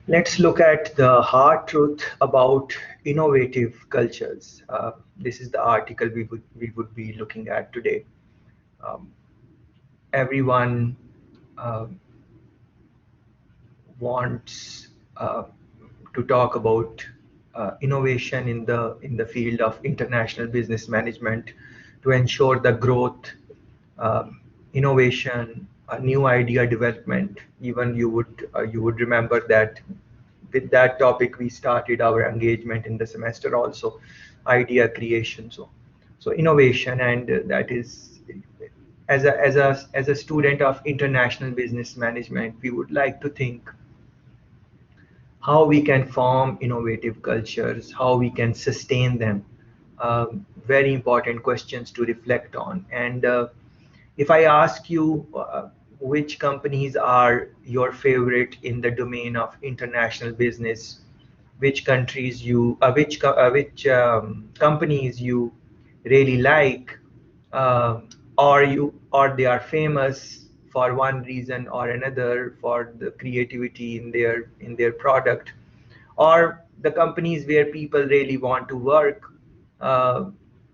Let's look at the hard truth about innovative cultures. This is the article we would be looking at today. Um, Everyone uh, wants to talk about innovation in the field of international business management to ensure the growth, innovation, new idea development. Even you would remember that with that topic we started our engagement in the semester also, idea creation. So innovation, and that is, as a student of international business management, we would like to think how we can form innovative cultures, how we can sustain them. Very important questions to reflect on. And if I ask you which companies are your favorite in the domain of international business, which countries you, which companies you really like, uh, or they are famous for one reason or another for the creativity in their product, or the companies where people really want to work. uh,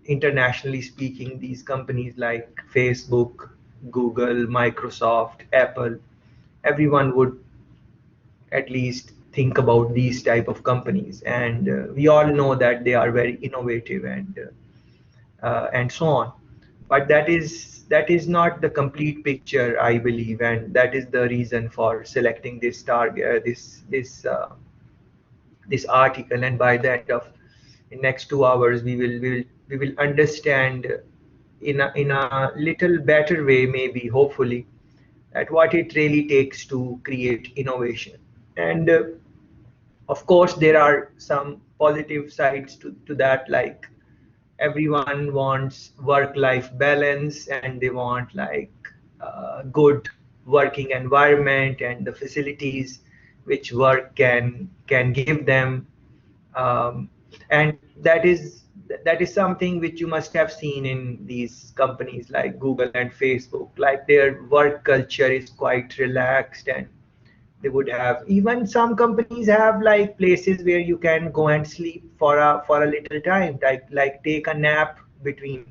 Internationally speaking, these companies like Facebook, Google, Microsoft, Apple, everyone would at least think about these type of companies, and we all know that they are very innovative and so on. But that is not the complete picture, I believe, and that is the reason for selecting this target, this article. And by the end of in next 2 hours, we will understand in a little better way, maybe, hopefully, at what it really takes to create innovation. And of course there are some positive sides to that, like everyone wants work-life balance, and they want like good working environment and the facilities which work can give them. um, and that is something which you must have seen in these companies like Google and Facebook, like their work culture is quite relaxed, and they would have, even some companies have like places where you can go and sleep for a little time, like take a nap between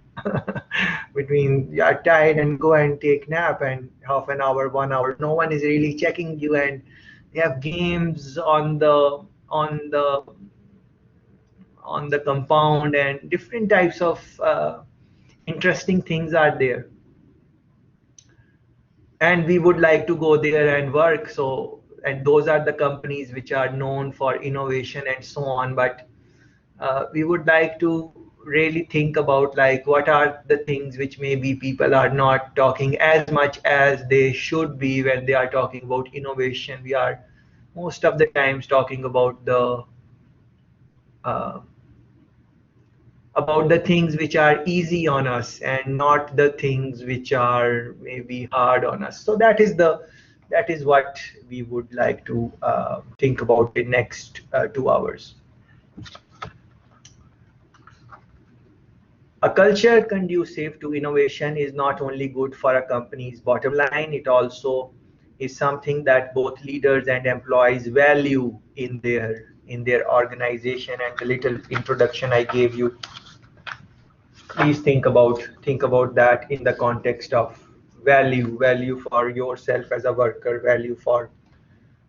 between you are tired and go and take nap, and half an hour, 1 hour, no one is really checking you, and they have games on the on the compound, and different types of interesting things are there, and we would like to go there and work. So, and those are the companies which are known for innovation and so on. But we would like to really think about like what are the things which maybe people are not talking as much as they should be when they are talking about innovation. We are most of the times talking uh, about the things which are easy on us and not the things which are maybe hard on us. So that is what we would like to think about in next 2 hours. A culture conducive to innovation is not only good for a company's bottom line, it also is something that both leaders and employees value in their organization. And the little introduction I gave you, please think about that in the context of value for yourself as a worker, value for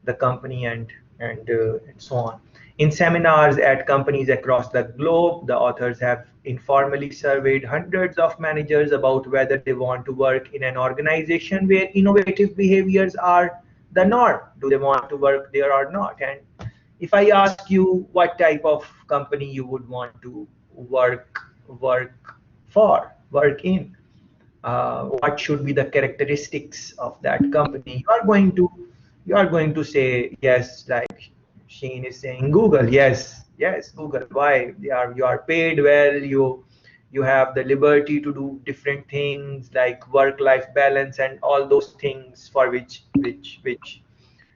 the company, and so on. In seminars at companies across the globe, the authors have informally surveyed hundreds of managers about whether they want to work in an organization where innovative behaviors are the norm. Do they want to work there or not? And if I ask you what type of company you would want to work work in, what should be the characteristics of that company, you are going to say yes, like Sheen is saying Google. Yes, yes, Google. Why? You are paid well, you have the liberty to do different things like work life balance and all those things for which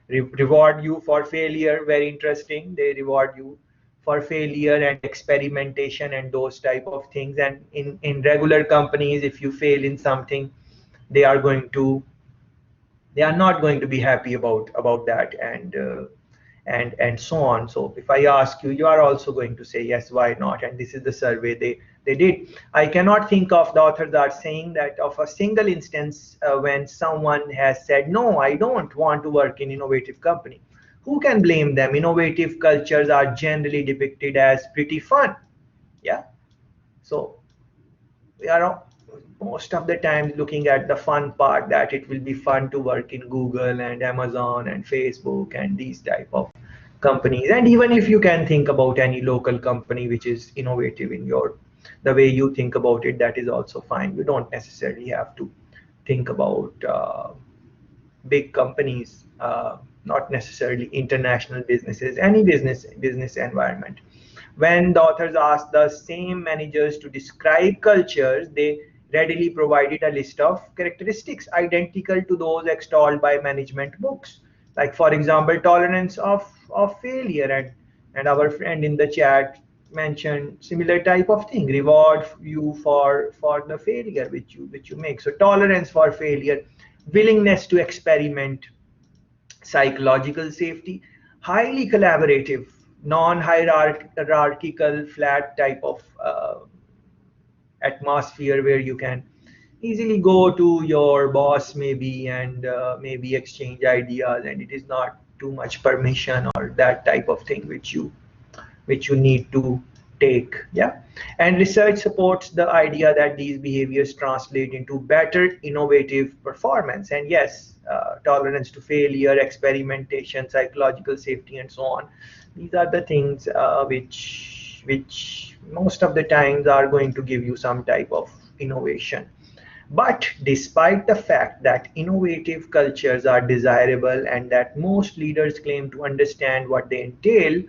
reward you for failure. Very interesting, they reward you for failure and experimentation and those type of things. And in regular companies, if you fail in something, they are going to they are not going to be happy about that. and so on. So if I ask you, you are also going to say yes, why not? And this is the survey they did. I cannot think of, the authors are saying, that of a single instance when someone has said, no, I don't want to work in innovative company. Who can blame them? Innovative cultures are generally depicted as pretty fun. Yeah. So we are most of the time looking at the fun part, that it will be fun to work in Google and Amazon and Facebook and these type of companies. And even if you can think about any local company which is innovative in your, the way you think about it, that is also fine. You don't necessarily have to think about big companies, not necessarily international businesses, any business environment. When the authors asked the same managers to describe cultures, they readily provided a list of characteristics identical to those extolled by management books. Like, for example, tolerance of failure, and our friend in the chat mentioned similar type of thing. Reward you for the failure which you make. So tolerance for failure, willingness to experiment, psychological safety, highly collaborative, non-hierarchical, flat type of atmosphere where you can easily go to your boss maybe, and maybe exchange ideas, and it is not too much permission or that type of thing which you need to take. Yeah. And research supports the idea that these behaviors translate into better innovative performance. And yes, tolerance to failure, experimentation, psychological safety, and so on, these are the things which most of the times are going to give you some type of innovation. But despite the fact that innovative cultures are desirable and that most leaders claim to understand what they entail,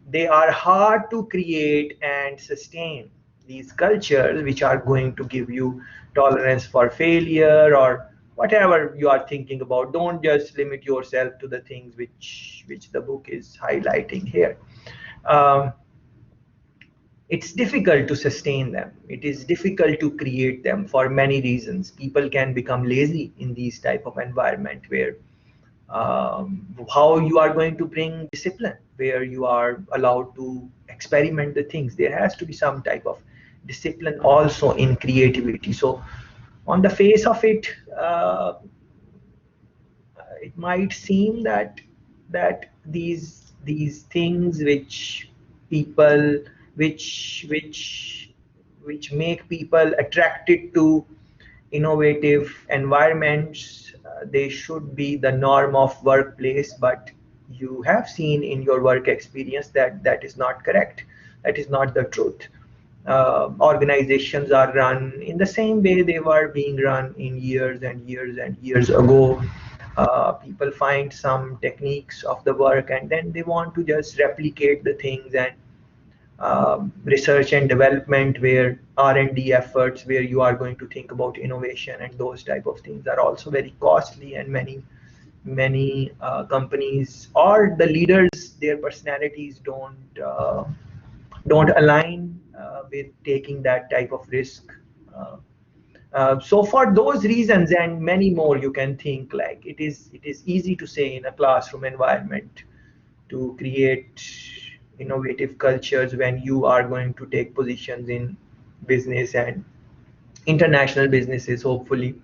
they are hard to create and sustain. These cultures which are going to give you tolerance for failure or whatever you are thinking about, don't just limit yourself to the things which the book is highlighting here. um, it's difficult to sustain them. It is difficult to create them for many reasons. People can become lazy in these type of environment where how you are going to bring discipline, where you are allowed to experiment the things. There has to be some type of discipline also in creativity. So on the face of it, it might seem that these things people which make people attracted to innovative environments, they should be the norm of workplace. But you have seen in your work experience that that is not correct. That is not the truth. Organizations are run in the same way they were being run in years and years and years ago. People find some techniques of the work and then they want to just replicate the things. And research and development, where R&D efforts, where you are going to think about innovation and those type of things, are also very costly. And many companies or the leaders, their personalities don't align with taking that type of risk. Uh, so for those reasons and many more, you can think like it is easy to say in a classroom environment to create innovative cultures when you are going to take positions in business and international businesses, hopefully,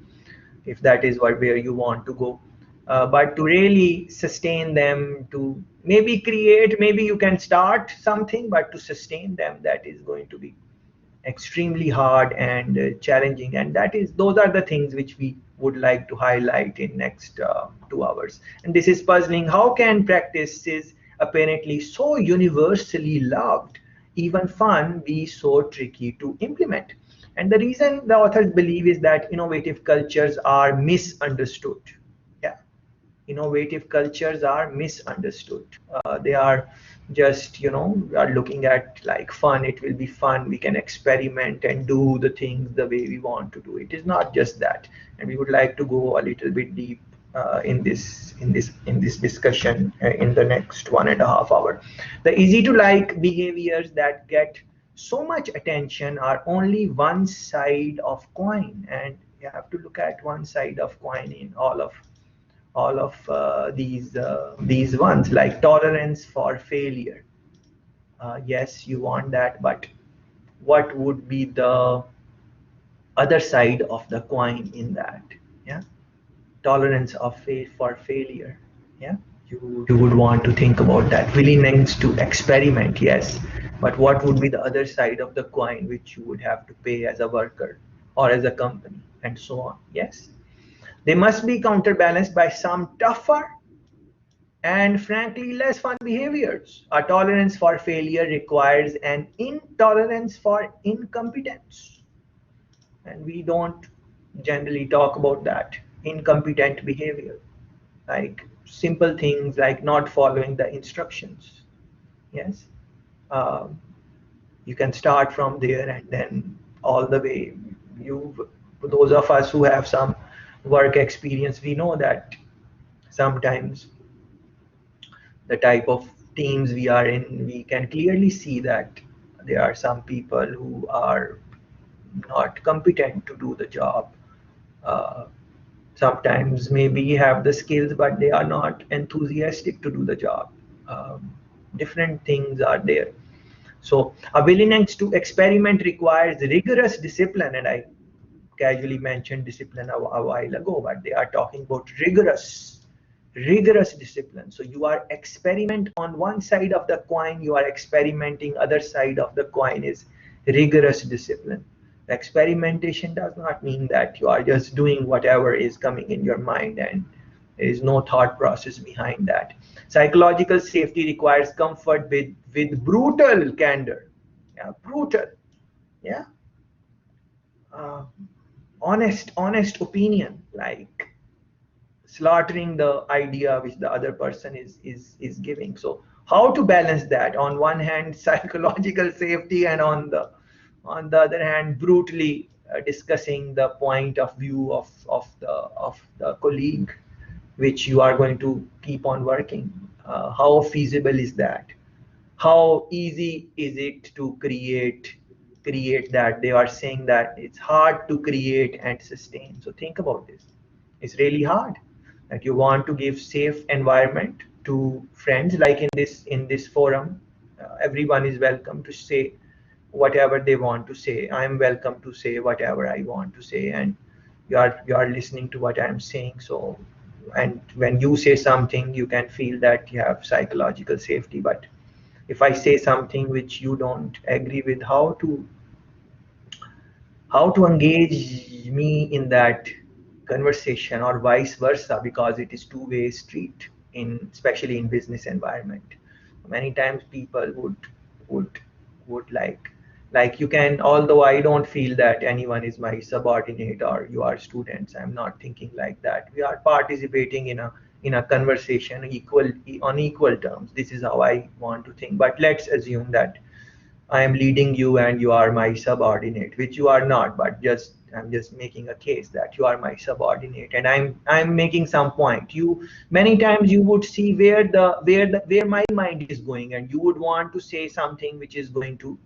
if that is where you want to go. But to really sustain them, to maybe create, maybe you can start something, but to sustain them, that is going to be extremely hard and challenging. And that is, those are the things which we would like to highlight in next 2 hours. And this is puzzling. How can practices apparently so universally loved, even fun, be so tricky to implement? And the reason the authors believe is that innovative cultures are misunderstood. Yeah, innovative cultures are misunderstood. They are just, we are looking at like fun. It will be fun. We can experiment and do the things the way we want to do. It is not just that. And we would like to go a little bit deep in this discussion in the next 1.5 hours. The easy to like behaviors that get so much attention are only one side of coin, and you have to look at one side of coin in all of these ones, like tolerance for failure. Yes, you want that, but what would be the other side of the coin in that? Yeah, tolerance of for failure. Yeah, you would want to think about that. Willingness to experiment, yes, but what would be the other side of the coin which you would have to pay as a worker or as a company, and so on? Yes, they must be counterbalanced by some tougher and frankly less fun behaviors. A tolerance for failure requires an intolerance for incompetence, and we don't generally talk about that. Incompetent behavior, like simple things like not following the instructions. Yes, um, you can start from there and then all the way. You, those of us who have some work experience, we know that sometimes the type of teams we are in, we can clearly see that there are some people who are not competent to do the job. Uh, Sometimes maybe have the skills, but they are not enthusiastic to do the job. Um, Different things are there. So a willingness to experiment requires rigorous discipline, and I casually mentioned discipline a while ago, but they are talking about rigorous discipline. So you are experiment on one side of the coin, you are experimenting other side of the coin is rigorous discipline. Experimentation does not mean that you are just doing whatever is coming in your mind and there is no thought process behind that. Psychological safety requires comfort with brutal candor. Yeah, brutal. Yeah, uh, honest opinion, like slaughtering the idea which the other person is giving. So how to balance that? On one hand, psychological safety, and on the other hand, brutally discussing the point of view of the colleague which you are going to keep on working. How feasible is that? How easy is it to create that? They are saying that it's hard to create and sustain. So think about this. It's really hard that you want to give safe environment to friends, like in this forum. Everyone is welcome to say whatever they want to say. I am welcome to say whatever I want to say, and you are listening to what I'm saying. So, and when you say something, you can feel that you have psychological safety. But if I say something which you don't agree with, how to engage me in that conversation, or vice versa, because it is two-way street, in especially in business environment. Many times people would would like you can, although I don't feel that anyone is my subordinate or you are students, I'm not thinking like that. We are participating in a conversation on equal terms. This is how I want to think. But let's assume that I am leading you and you are my subordinate, which you are not, but just I'm just making a case that you are my subordinate, and I'm making some point. You, many times you would see where my mind is going, and you would want to say something which is going to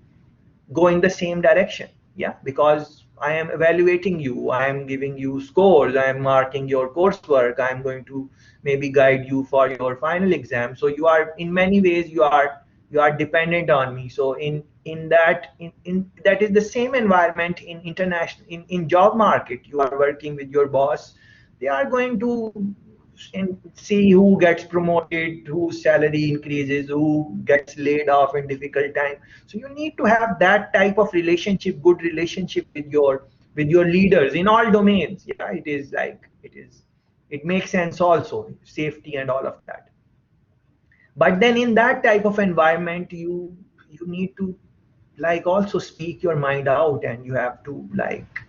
go in the same direction. Yeah, because I am evaluating you, I am giving you scores, I am marking your coursework, I am going to maybe guide you for your final exam. So you are, in many ways, you are dependent on me. So in that is the same environment in international, in job market. You are working with your boss, they are going to and see who gets promoted, whose salary increases, who gets laid off in difficult time. So you need to have that type of relationship, good relationship with your leaders in all domains. Yeah, it is like it makes sense also, safety and all of that. But then in that type of environment, you need to like also speak your mind out, and you have to like,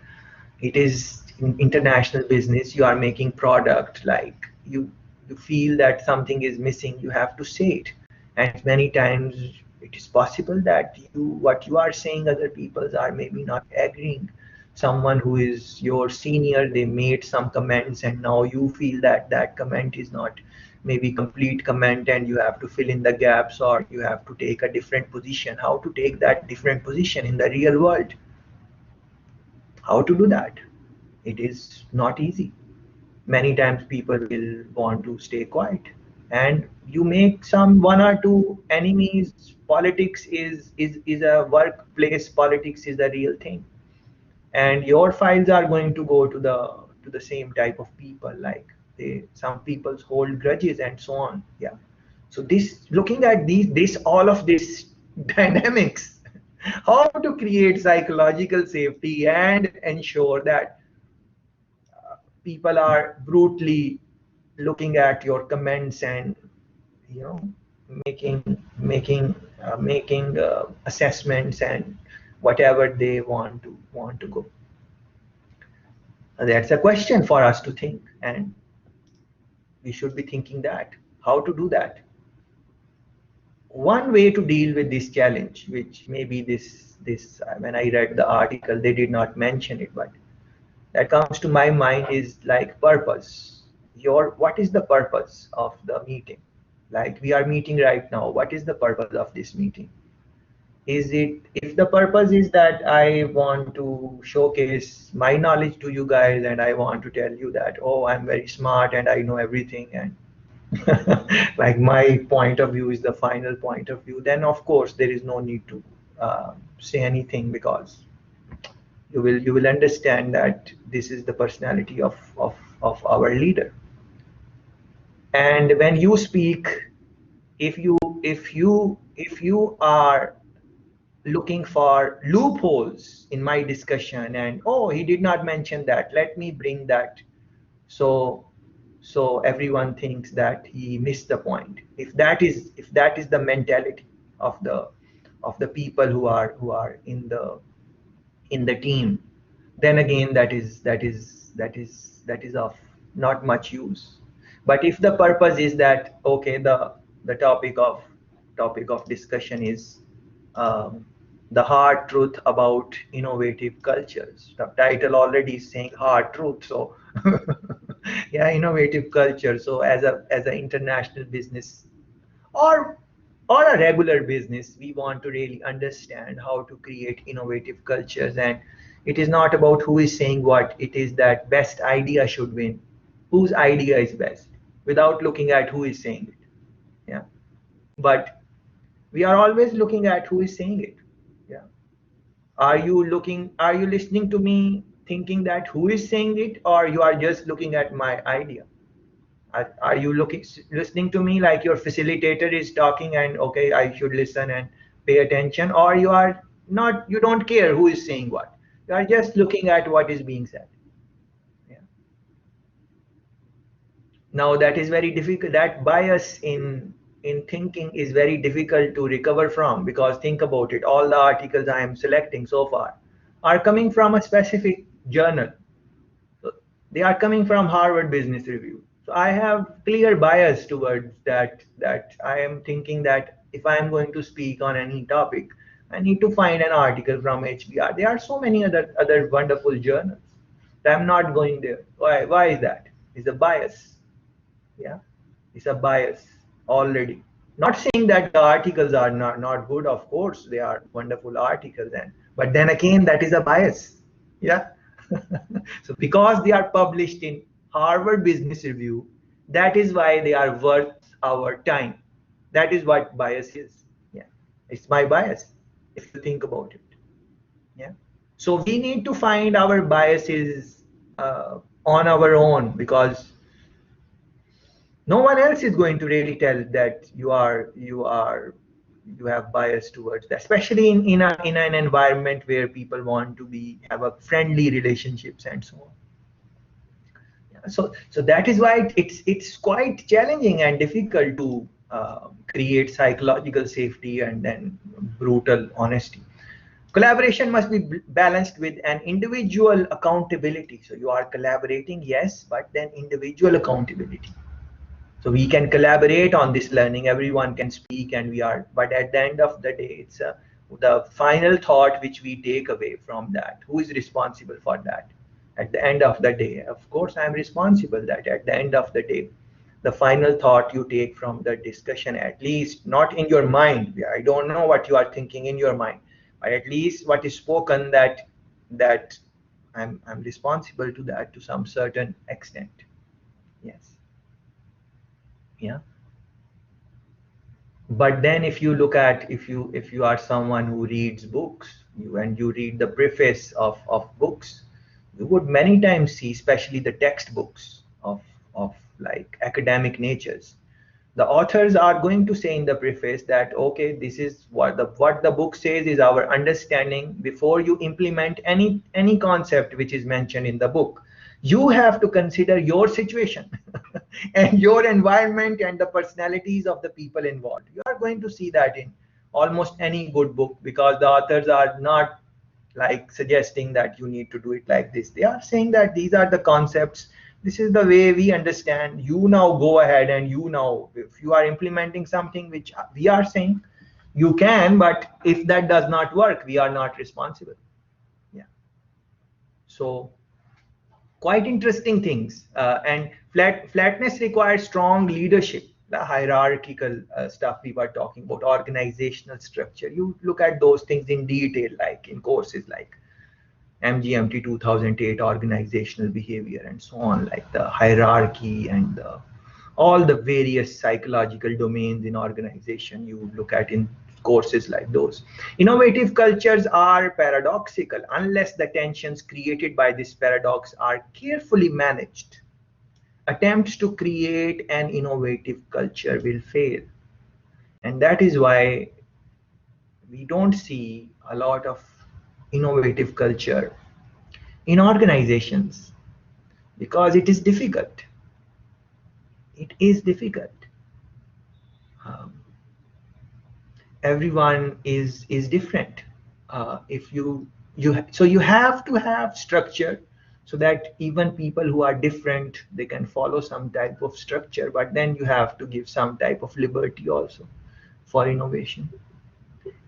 it is in international business, you are making product, like you feel that something is missing, you have to say it. And many times it is possible that what you are saying, other people are maybe not agreeing. Someone who is your senior, they made some comments, and now you feel that that comment is not maybe complete comment, and you have to fill in the gaps, or you have to take a different position. How to take that different position in the real world? How to do that? It is not easy. many times people will want to stay quiet, and you make some one or two enemies. Politics is a workplace. Politics is a real thing, and your files are going to go to the same type of people, like some people hold grudges and so on. Yeah. So this, looking at these this all of this dynamics, how to create psychological safety and ensure that people are brutally looking at your comments and, you know, making making assessments and whatever they want to go. That's a question for us to think, and we should be thinking that how to do that. One way to deal with this challenge, which maybe this when I read the article, they did not mention it, but that comes to my mind is like purpose. What is the purpose of the meeting? Like we are meeting right now. What is the purpose of this meeting? Is it, if the purpose is that I want to showcase my knowledge to you guys and I want to tell you that, oh, I'm very smart and I know everything, and like my point of view is the final point of view, then of course there is no need to say anything, because you will understand that this is the personality of our leader. And when you speak, if you are looking for loopholes in my discussion, and oh, he did not mention that, let me bring that, so everyone thinks that he missed the point. If that is the mentality of the people who are in the team, then again that is of not much use. But if the purpose is that, okay, the topic of discussion is um, the hard truth about innovative cultures. The title already is saying hard truth, so yeah, innovative culture. So as an international business, or a regular business, we want to really understand how to create innovative cultures. And it is not about who is saying what, it is that best idea should win. Whose idea is best, without looking at who is saying it. Yeah. But we are always looking at who is saying it. Yeah. Are you listening to me thinking that who is saying it, or you are just looking at my idea? Are you listening to me like your facilitator is talking and okay, I should listen and pay attention, or you are not, you don't care who is saying what, you are just looking at what is being said. Yeah. Now that is very difficult. That bias in thinking is very difficult to recover from, because think about it, all the articles I am selecting so far are coming from a specific journal. So they are coming from Harvard Business Review. So I have clear bias towards that I am thinking that if I am going to speak on any topic, I need to find an article from HBR. There are so many other wonderful journals. I'm not going there. Why is that? It's a bias. Yeah. It's a bias already. Not saying that the articles are not good, of course they are wonderful articles, and but then again that is a bias. Yeah. So because they are published in Harvard Business Review, that is why they are worth our time. That is what bias is. Yeah. It's my bias, if you think about it. Yeah. So we need to find our biases on our own, because no one else is going to really tell that you have bias towards that, especially in an environment where people want to be have a friendly relationships and so on. Yeah, so that is why it's quite challenging and difficult to create psychological safety and then brutal honesty. Collaboration must be balanced with an individual accountability. So you are collaborating, yes, but then individual accountability. So we can collaborate on this learning, everyone can speak, and we are, but at the end of the day, it's the final thought which we take away from that, who is responsible for that? At the end of the day, of course I am responsible. That at the end of the day, the final thought you take from the discussion, at least not in your mind, I don't know what you are thinking in your mind, but at least what is spoken, that I'm responsible to that to some certain extent. Yes. Yeah. But then if you look at, if you are someone who reads books, and you read the preface of books, you would many times see, especially the textbooks of like academic natures, the authors are going to say in the preface that, okay, this is what the book says is our understanding. Before you implement any concept which is mentioned in the book, you have to consider your situation and your environment and the personalities of the people involved. You are going to see that in almost any good book, because the authors are not like suggesting that you need to do it like this. They are saying that these are the concepts, this is the way we understand. You now go ahead, and you now, if you are implementing something which we are saying, you can, but if that does not work, we are not responsible. Yeah. So quite interesting things. And flatness requires strong leadership, the hierarchical stuff we were talking about, organizational structure. You look at those things in detail, like in courses like MGMT 2008, organizational behavior, and so on, like the hierarchy and all the various psychological domains in organization you look at in courses like those. Innovative cultures are paradoxical unless the tensions created by this paradox are carefully managed. Attempts to create an innovative culture will fail. And that is why we don't see a lot of innovative culture in organizations, because it is difficult. It is difficult. Um, Everyone is different. If you have to have structure, so that even people who are different, they can follow some type of structure. But then you have to give some type of liberty also for innovation.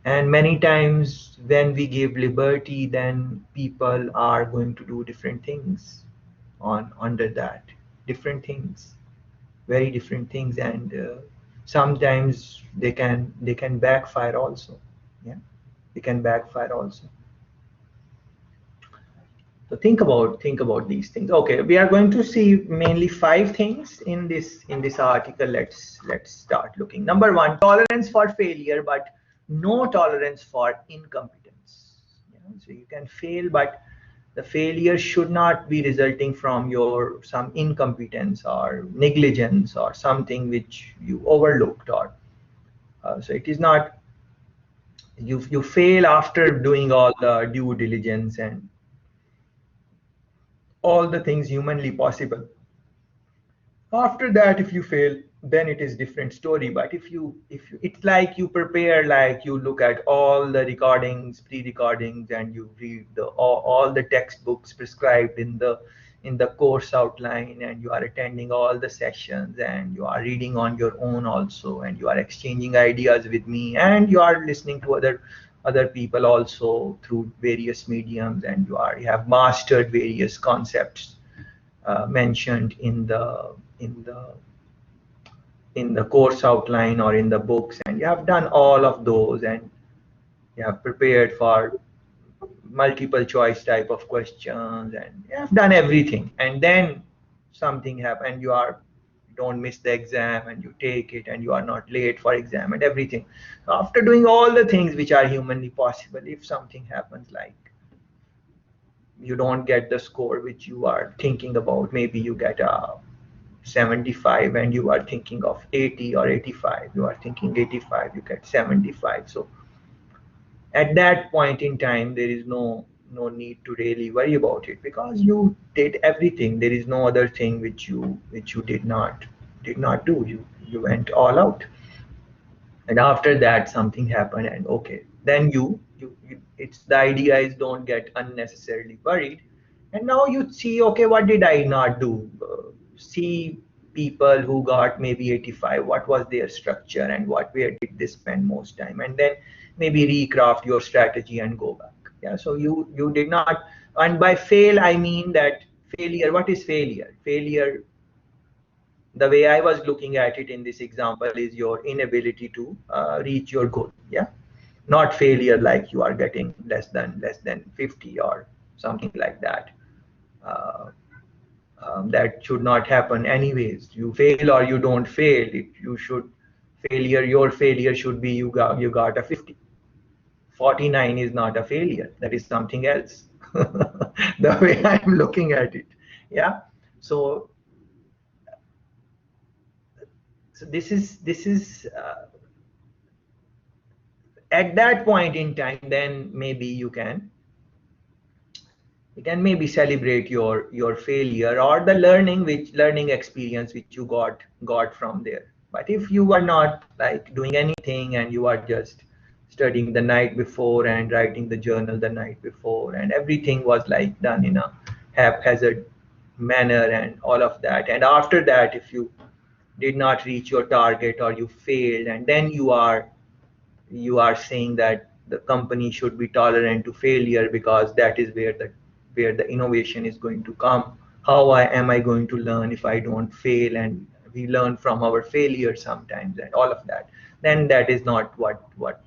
And many times when we give liberty, then people are going to do different things on under that, different things, very different things. And sometimes they can backfire also. Yeah, they can backfire also. So think about these things. Okay, we are going to see mainly 5 things in this article. Let's start looking. Number one, tolerance for failure, but no tolerance for incompetence. So you can fail, but the failure should not be resulting from your some incompetence or negligence or something which you overlooked, or so it is not. You fail after doing all the due diligence and all the things humanly possible. After that, if you fail, then it is different story. But if you, it's like you prepare, like you look at all the recordings, pre-recordings, and you read all the textbooks prescribed in the course outline, and you are attending all the sessions, and you are reading on your own also, and you are exchanging ideas with me, and you are listening to other people also through various mediums, and you have mastered various concepts mentioned in the course outline or in the books, and you have done all of those, and you have prepared for multiple choice type of questions, and you have done everything, and then something happens, don't miss the exam, and you take it, and you are not late for exam and everything. After doing all the things which are humanly possible, if something happens, like you don't get the score which you are thinking about, maybe you get a 75 and you are thinking of 80 or 85, you are thinking 85, you get 75. So at that point in time, there is no need to really worry about it, because you did everything. There is no other thing which you did not do. You went all out. And after that something happened, and okay, then it's the idea is, don't get unnecessarily worried. And now you see, okay, what did I not do? See people who got maybe 85, what was their structure, and where did they spend most time, and then maybe recraft your strategy and go back. Yeah, so you did not. And by fail, I mean that failure, what is failure? The way I was looking at it in this example is your inability to reach your goal. Yeah, not failure like you are getting less than 50 or something like that. Uh, That should not happen anyways. You fail or you don't fail. You should your failure should be you got a 50. 49 is not a failure. That is something else. The way I'm looking at it. Yeah. So this is at that point in time, then maybe you can maybe celebrate your failure or the learning experience which you got from there. But if you are not like doing anything and you are just studying the night before and writing the journal the night before and everything was like done in a haphazard manner and all of that, and after that if you did not reach your target or you failed, and then you are saying that the company should be tolerant to failure because that is where the innovation is going to come. How am I going to learn if I don't fail? And we learn from our failure sometimes and all of that. Then that is not what what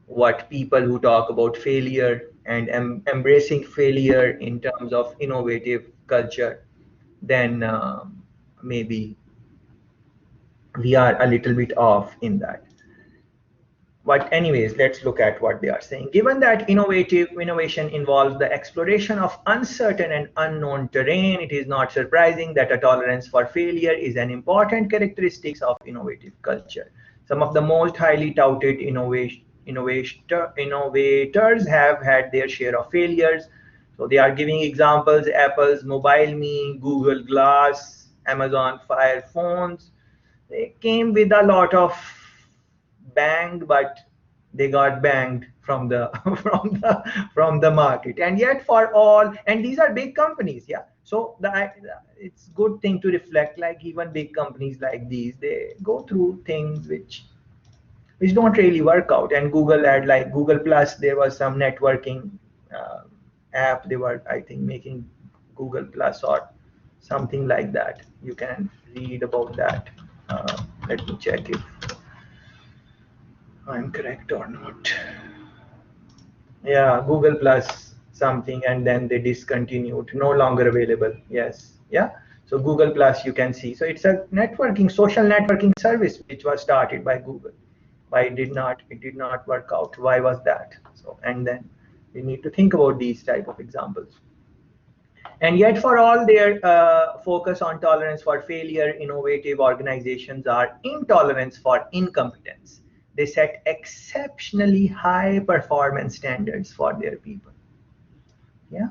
what people who talk about failure and embracing failure in terms of innovative culture. Then maybe we are a little bit off in that. But anyways, let's look at what they are saying. Given that innovation involves the exploration of uncertain and unknown terrain, it is not surprising that a tolerance for failure is an important characteristic of innovative culture. Some of the most highly touted innovators have had their share of failures. So they are giving examples: Apple's Mobile Me, Google Glass, Amazon Fire phones. They came with a lot of bang, but they got banged from the from the market. And yet for all, and these are big companies, yeah. So it's good thing to reflect, like even big companies like these, they go through things which don't really work out. And Google had, like Google Plus, there was some networking uh, app they were, I think, making Google Plus or something like that. You can read about that. Let me check if I'm correct or not. Yeah, Google Plus something, and then they discontinued, no longer available. Yes, yeah. So Google Plus, you can see. So it's a social networking service which was started by Google. Why it did not work out? Why was that? So, and then we need to think about these type of examples. And yet, for all their focus on tolerance for failure, innovative organizations are intolerant for incompetence. They set exceptionally high performance standards for their people. Yeah,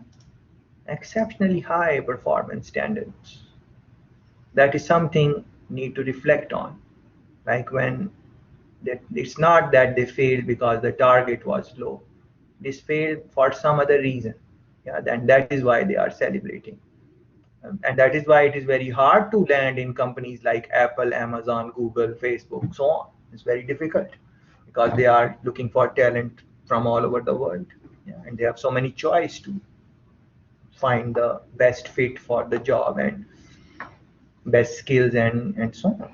exceptionally high performance standards. That is something need to reflect on. Like when that it's not that they failed because the target was low. This failed for some other reason. Yeah, then that is why they are celebrating. And that is why it is very hard to land in companies like Apple, Amazon, Google, Facebook, so on. It's very difficult because they are looking for talent from all over the world. Yeah, and they have so many choice to find the best fit for the job and best skills and so on.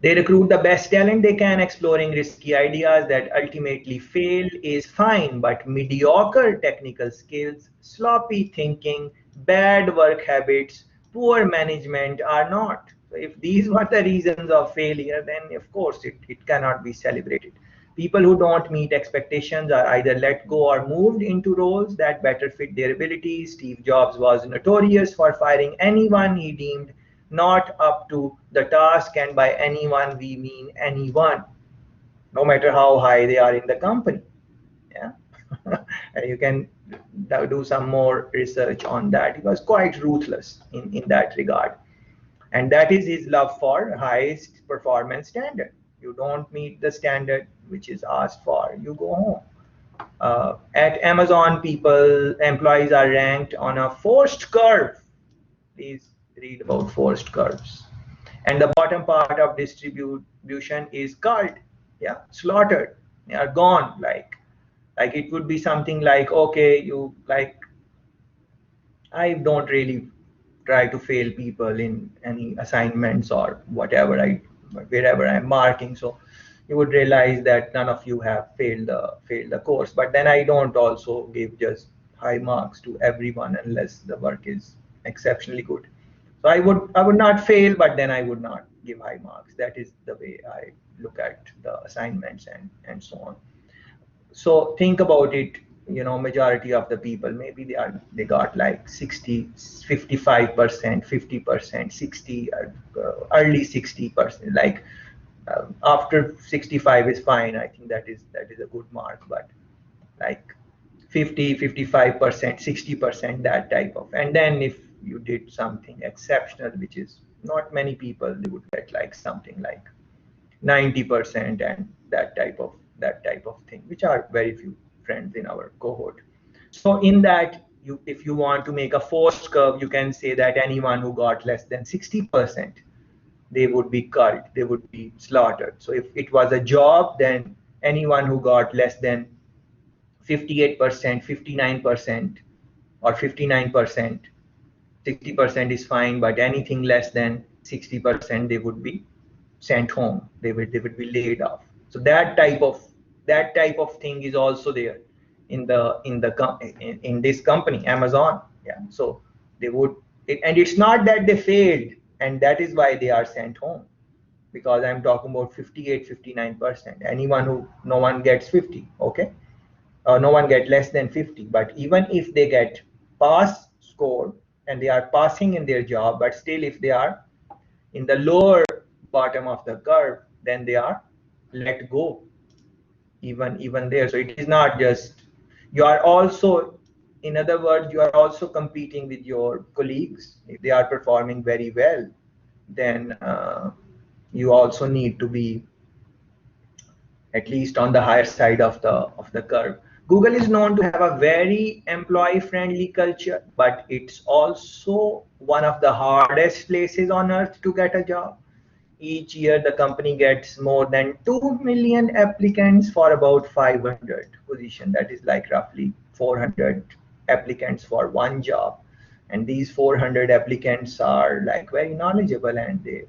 They recruit the best talent they can, exploring risky ideas that ultimately fail is fine, but mediocre technical skills, sloppy thinking, bad work habits, poor management are not. So if these were the reasons of failure, then of course it cannot be celebrated. People who don't meet expectations are either let go or moved into roles that better fit their abilities. Steve Jobs was notorious for firing anyone he deemed not up to the task, and by anyone we mean anyone, no matter how high they are in the company. Yeah. And you can do some more research on that. He was quite ruthless in that regard. And that is his love for highest performance standard. You don't meet the standard which is asked for, you go home. At Amazon, employees are ranked on a forced curve. Please read about forced curves. And the bottom part of distribution is culled, yeah, slaughtered. They are gone. Like it would be something like, okay, you like, I don't really try to fail people in any assignments or whatever wherever I'm marking. So you would realize that none of you have failed the course. But then I don't also give just high marks to everyone unless the work is exceptionally good. So I would not fail, but then I would not give high marks. That is the way I look at the assignments and so on. So think about it, majority of the people, maybe they got like 60, 55%, 50%, 60, early 60%. Like after 65 is fine. I think that is a good mark, but like 50, 55%, 60%, that type of. And then if you did something exceptional, which is not many people, they would get like something like 90% and that type of thing, which are very few friends in our cohort. So in that, if you want to make a forced curve, you can say that anyone who got less than 60%, they would be culled, they would be slaughtered. So if it was a job, then anyone who got less than 58%, 59%, or 59%, 60% is fine, but anything less than 60%, they would be sent home. They would be laid off. So that type of thing is also there in this company, Amazon. Yeah. So they would, and it's not that they failed and that is why they are sent home, because I'm talking about 58, 59%. Anyone who, no one gets 50, okay? No one get less than 50. But even if they get pass score and they are passing in their job, but still if they are in the lower bottom of the curve, then they are let go, even there. So it is not just, you are also, in other words, you are also competing with your colleagues. If they are performing very well, then you also need to be at least on the higher side of the curve. Google is known to have a very employee friendly culture, but it's also one of the hardest places on earth to get a job. Each year the company gets more than 2 million applicants for about 500 positions. That is like roughly 400 applicants for one job. And these 400 applicants are like very knowledgeable, and they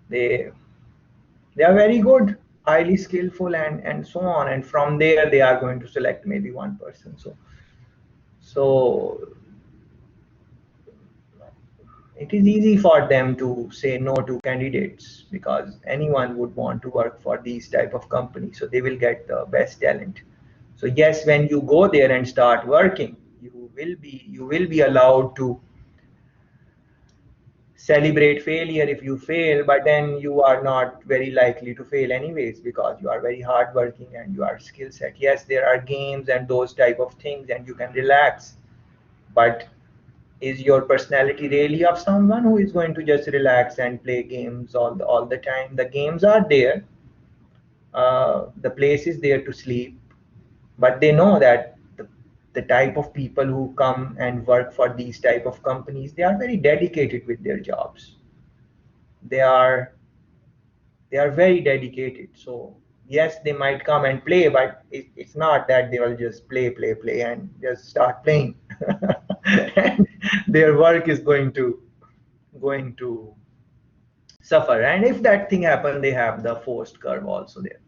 they are very good, highly skillful, and so on. And from there they are going to select maybe one person. So it is easy for them to say no to candidates, because anyone would want to work for these type of companies, so they will get the best talent. So yes, when you go there and start working, you will be allowed to celebrate failure if you fail, but then you are not very likely to fail anyways, because you are very hardworking and you are skill set. Yes, there are games and those type of things and you can relax, but is your personality really of someone who is going to just relax and play games all the time? The games are there, the place is there to sleep, but they know that the type of people who come and work for these type of companies, they are very dedicated with their jobs. They are they are very dedicated. So yes, they might come and play, but it's not that they will just play and just start playing. And their work is going to suffer. And if that thing happens, they have the forced curve also there.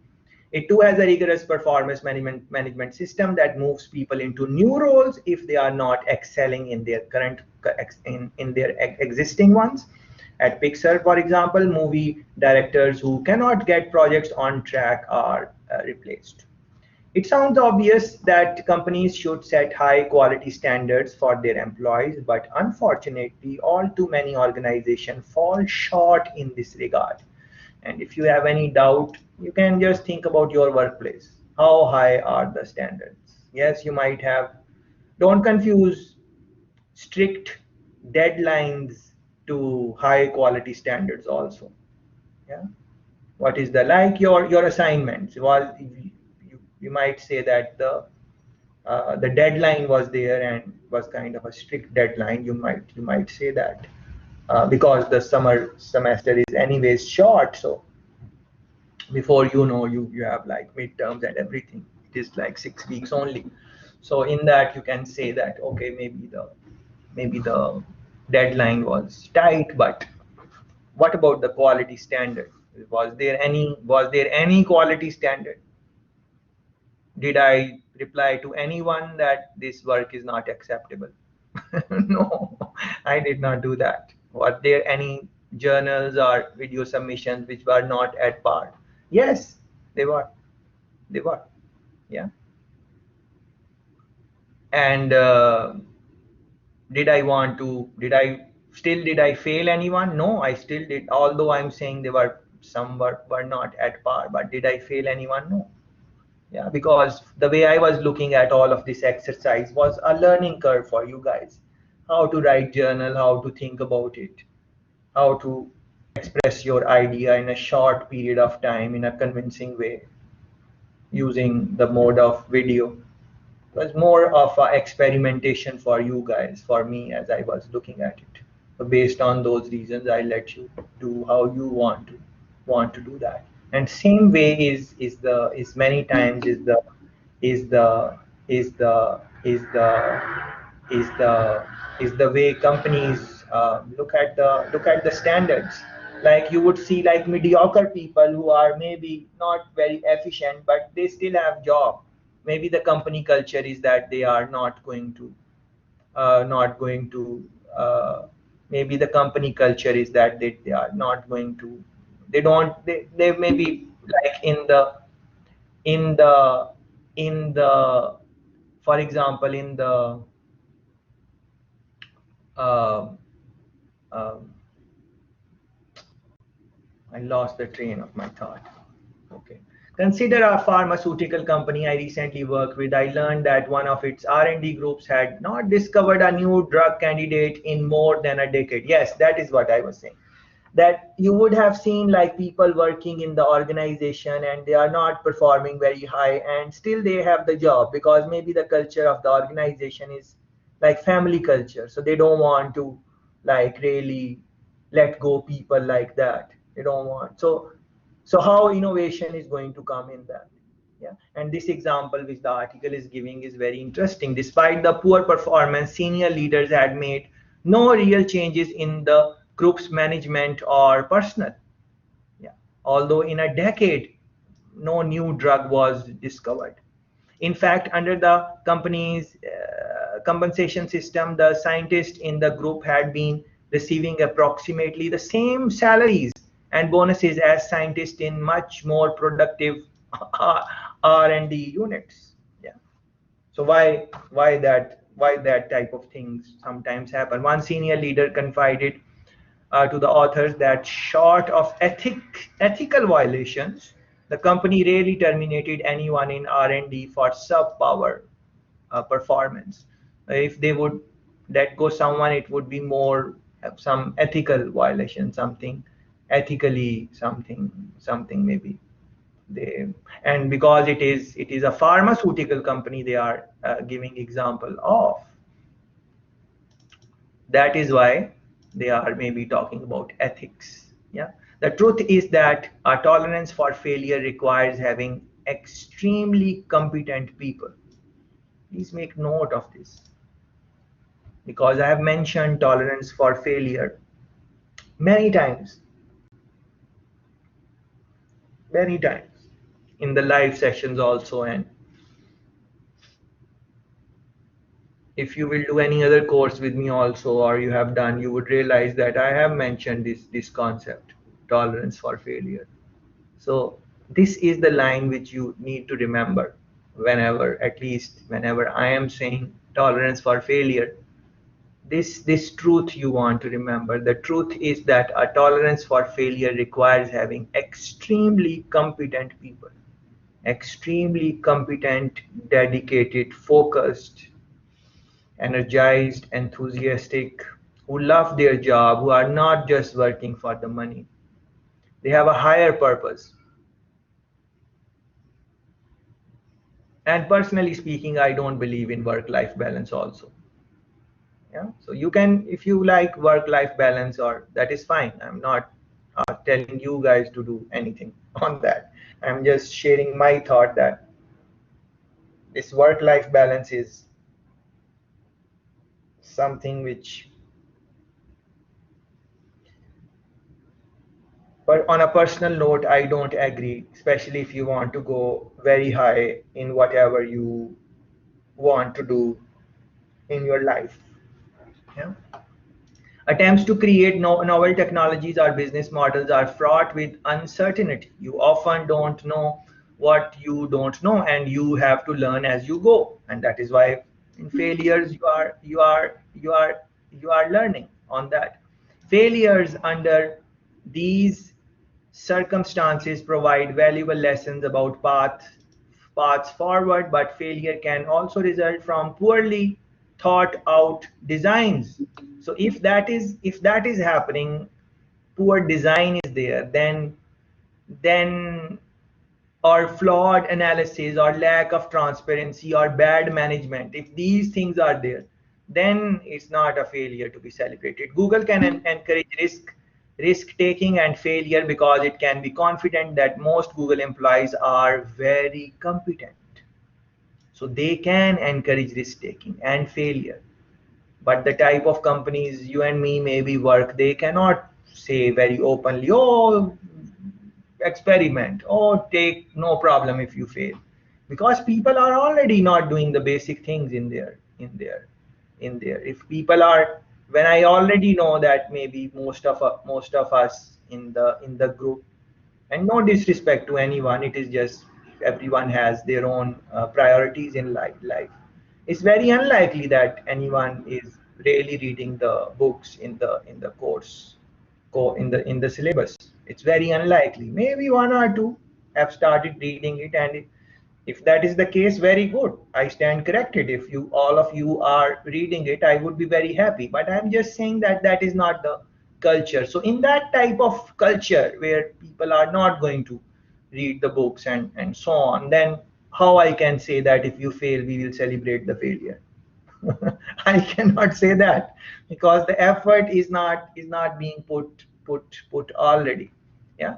It too has a rigorous performance management system that moves people into new roles if they are not excelling in their current in their existing ones. At Pixar, for example, movie directors who cannot get projects on track are replaced. It sounds obvious that companies should set high quality standards for their employees, but unfortunately, all too many organizations fall short in this regard. And if you have any doubt, you can just think about your workplace. How high are the standards? Yes, you might have, don't confuse strict deadlines to high quality standards also. Yeah. What is the, like your assignments? Well, you might say that the deadline was there and was kind of a strict deadline. You might say that because the summer semester is anyways short, so before you know, you have like midterms and everything. It is like 6 weeks only. So in that you can say that okay, maybe the deadline was tight, but what about the quality standard? Was there any quality standard? Did I reply to anyone that this work is not acceptable. No, I did not do that. Were there any journals or video submissions which were not at par? Yes, they were. They were. Yeah. And did I fail anyone? No, I still did. Although I'm saying they were, some were not at par, but did I fail anyone? No. Yeah, because the way I was looking at all of this exercise was a learning curve for you guys. How to write journal, how to think about it, how to express your idea in a short period of time in a convincing way using the mode of video. It was more of a experimentation for you guys, for me, as I was looking at it. So based on those reasons, I let you do how you want to do that. And same way is many times is the is the is the is the is the way companies look at the standards. Like you would see like mediocre people who are maybe not very efficient, but they still have job. Maybe the company culture is that they are not going to maybe the company culture is that they are not going to they may be like in the in the for example in the uh, um, I lost the train of my thought. Okay. Consider a pharmaceutical company I recently worked with. I learned that one of its R&D groups had not discovered a new drug candidate in more than a decade. Yes, that is what I was saying. That you would have seen like people working in the organization and they are not performing very high and still they have the job because maybe the culture of the organization is like family culture. So they don't want to like really let go people like that. They don't want. So how innovation is going to come in that? Yeah. And this example which the article is giving is very interesting. Despite the poor performance, senior leaders had made no real changes in the group's management or personnel. Yeah. Although in a decade, no new drug was discovered. In fact, under the company's compensation system, the scientists in the group had been receiving approximately the same salaries and bonuses as scientists in much more productive R&D units. Yeah. So why that type of things sometimes happen? One senior leader confided to the authors that short of ethical violations, the company rarely terminated anyone in R&D for subpar performance. If they would let go someone, it would be more some ethical violation, something ethically, something maybe they. And because it is a pharmaceutical company they are giving example of, that is why they are maybe talking about ethics. Yeah, the truth is that a tolerance for failure requires having extremely competent people. Please make note of this, because I have mentioned tolerance for failure many times, many times in the live sessions also. And if you will do any other course with me also, or you have done, you would realize that I have mentioned this concept, tolerance for failure. So this is the line which you need to remember whenever, at least whenever I am saying tolerance for failure. This truth you want to remember. The truth is that a tolerance for failure requires having extremely competent people, extremely competent, dedicated, focused, energized, enthusiastic, who love their job, who are not just working for the money. They have a higher purpose. And personally speaking, I don't believe in work life balance also. Yeah, so you can, if you like work life balance, or that is fine. I'm not telling you guys to do anything on that. I'm just sharing my thought that this work life balance is something which, but on a personal note, I don't agree, especially if you want to go very high in whatever you want to do in your life. Yeah. Attempts to create novel technologies or business models are fraught with uncertainty. You often don't know what you don't know, and you have to learn as you go. And that is why in failures you are learning on that. Failures under these circumstances provide valuable lessons about paths forward, but failure can also result from poorly thought out designs. So if that is happening, poor design is there, then or flawed analysis or lack of transparency or bad management, if these things are there, then it's not a failure to be celebrated. Google can encourage risk taking and failure because it can be confident that most Google employees are very competent. So they can encourage risk taking and failure. But the type of companies you and me maybe work, they cannot say very openly, oh, experiment, or take no problem if you fail, because people are already not doing the basic things in there. If people are, when I already know that maybe most of us in the group, and no disrespect to anyone, it is just everyone has their own priorities in life. It's very unlikely that anyone is really reading the books in the course, in the syllabus. It's very unlikely. Maybe one or two have started reading it, and if that is the case, very good. I stand corrected. If you all of you are reading it, I would be very happy. But I'm just saying that that is not the culture. So in that type of culture where people are not going to read the books and so on, then how I can say that if you fail, we will celebrate the failure? I cannot say that, because the effort is not being put already. Yeah.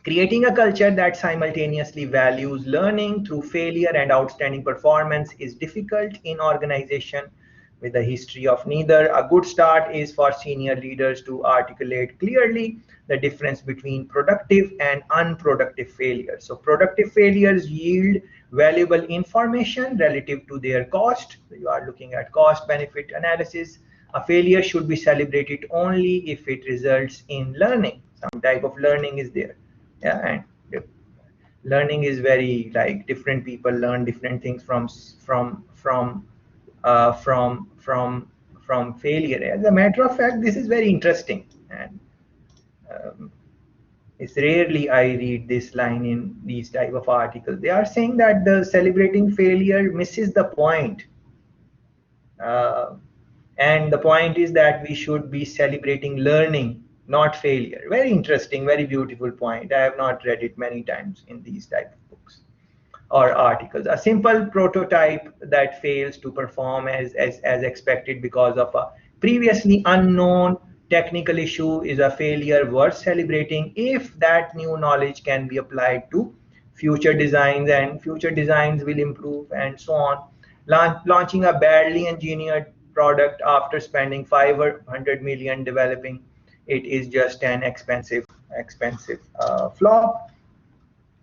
Creating a culture that simultaneously values learning through failure and outstanding performance is difficult in organization with a history of neither. A good start is for senior leaders to articulate clearly the difference between productive and unproductive failures. So productive failures yield valuable information relative to their cost. So you are looking at cost benefit analysis. A failure should be celebrated only if it results in learning. Some type of learning is there. Yeah. And learning is very, like, different people learn different things from failure. As a matter of fact, this is very interesting, and um, it's rarely I read this line in these type of articles. They are saying that the celebrating failure misses the point. uh, and the point is that we should be celebrating learning, not failure. Very interesting, very beautiful point. I have not read it many times in these type of books or articles. A simple prototype that fails to perform as expected because of a previously unknown technical issue is a failure worth celebrating if that new knowledge can be applied to future designs, and future designs will improve and so on. Launching a badly engineered product after spending 500 million developing it is just an expensive flop.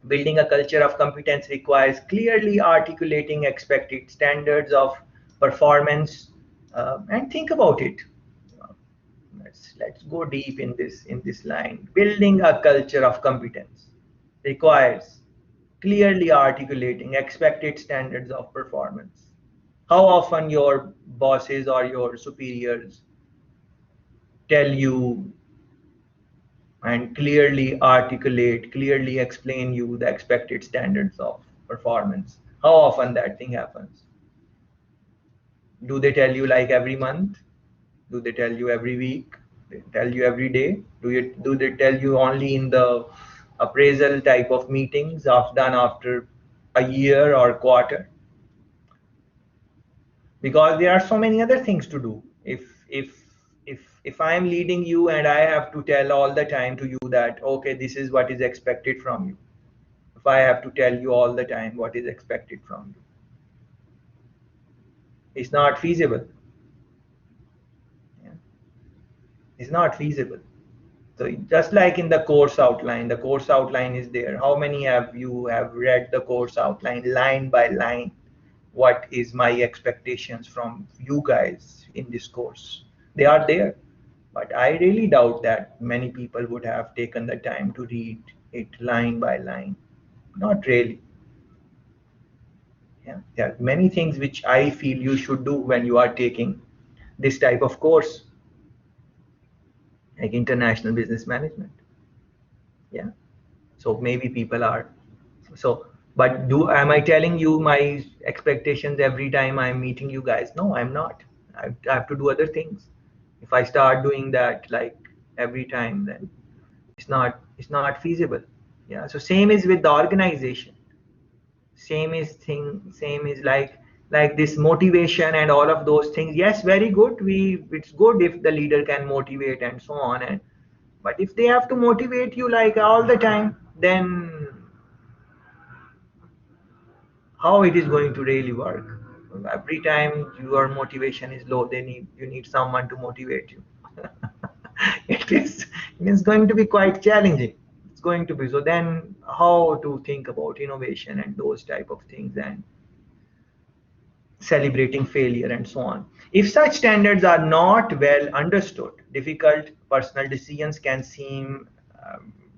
Building a culture of competence requires clearly articulating expected standards of performance. And think about it. Uh, let's go deep in this line. Building a culture of competence requires clearly articulating expected standards of performance. How often your bosses or your superiors tell you and clearly articulate, clearly explain you the expected standards of performance? How often that thing happens? Do they tell you like every month? Do they tell you every week? They tell you every day? Do they tell you only in the appraisal type of meetings done after a year or quarter? Because there are so many other things to do. If I am leading you and I have to tell all the time to you that okay, this is what is expected from you, if I have to tell you all the time what is expected from you, it's not feasible. Yeah. It's not feasible. So just like in the course outline is there. How many have you have read the course outline line by line? what is my expectations from you guys in this course. They are there, but I really doubt that many people would have taken the time to read it line by line. Not really. Yeah, there are many things which I feel you should do when you are taking this type of course, like international business management. Yeah. So maybe people are so, but do am I telling you my expectations every time I'm meeting you guys? No, I'm not. I have to do other things. If I start doing that like every time, then it's not feasible. Yeah. So same is with the organization. Same is like this motivation and all of those things. Yes, very good. It's good if the leader can motivate and so on. And but if they have to motivate you like all the time, then how it is going to really work? Every time your motivation is low, you need someone to motivate you. It is going to be quite challenging. It's going to be. So then how to think about innovation and those type of things, and celebrating failure and so on. If such standards are not well understood, difficult personal decisions can seem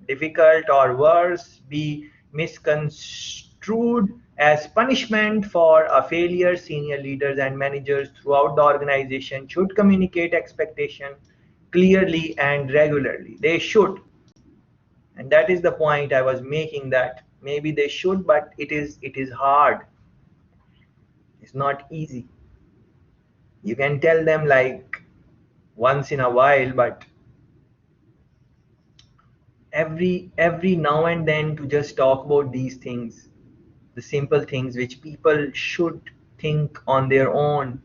difficult, or worse, be misconstrued as punishment for a failure. Senior leaders and managers throughout the organization should communicate expectation clearly and regularly. They should, and that is the point I was making, that maybe they should, but it is hard. It's not easy. You can tell them like once in a while, but every now and then, to just talk about these things, the simple things which people should think on their own,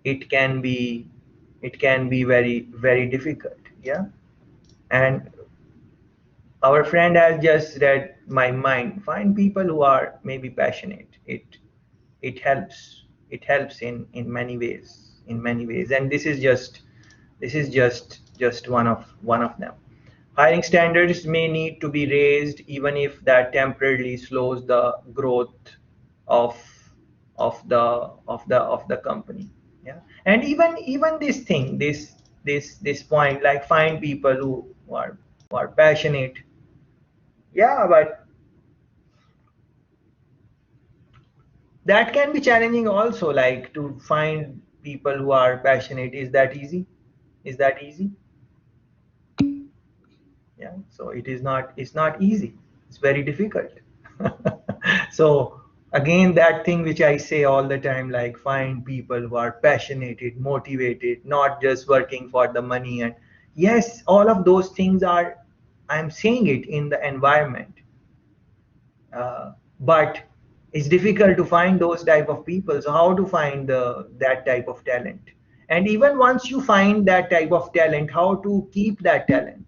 it can be very difficult. Yeah. And our friend has just read my mind. Find people who are maybe passionate. It helps in many ways, and this is just one of them. Hiring standards may need to be raised, even if that temporarily slows the growth of of the company. Yeah. And even this thing, this point, like find people who are passionate. Yeah, but that can be challenging also, like to find people who are passionate. Is that easy? Is that easy? Yeah. So it's not easy. It's very difficult. So again, that thing which I say all the time, like find people who are passionate, motivated, not just working for the money. And yes, all of those things are, I'm saying it in the environment. But it's difficult to find those type of people. So how to find that type of talent? And even once you find that type of talent, how to keep that talent?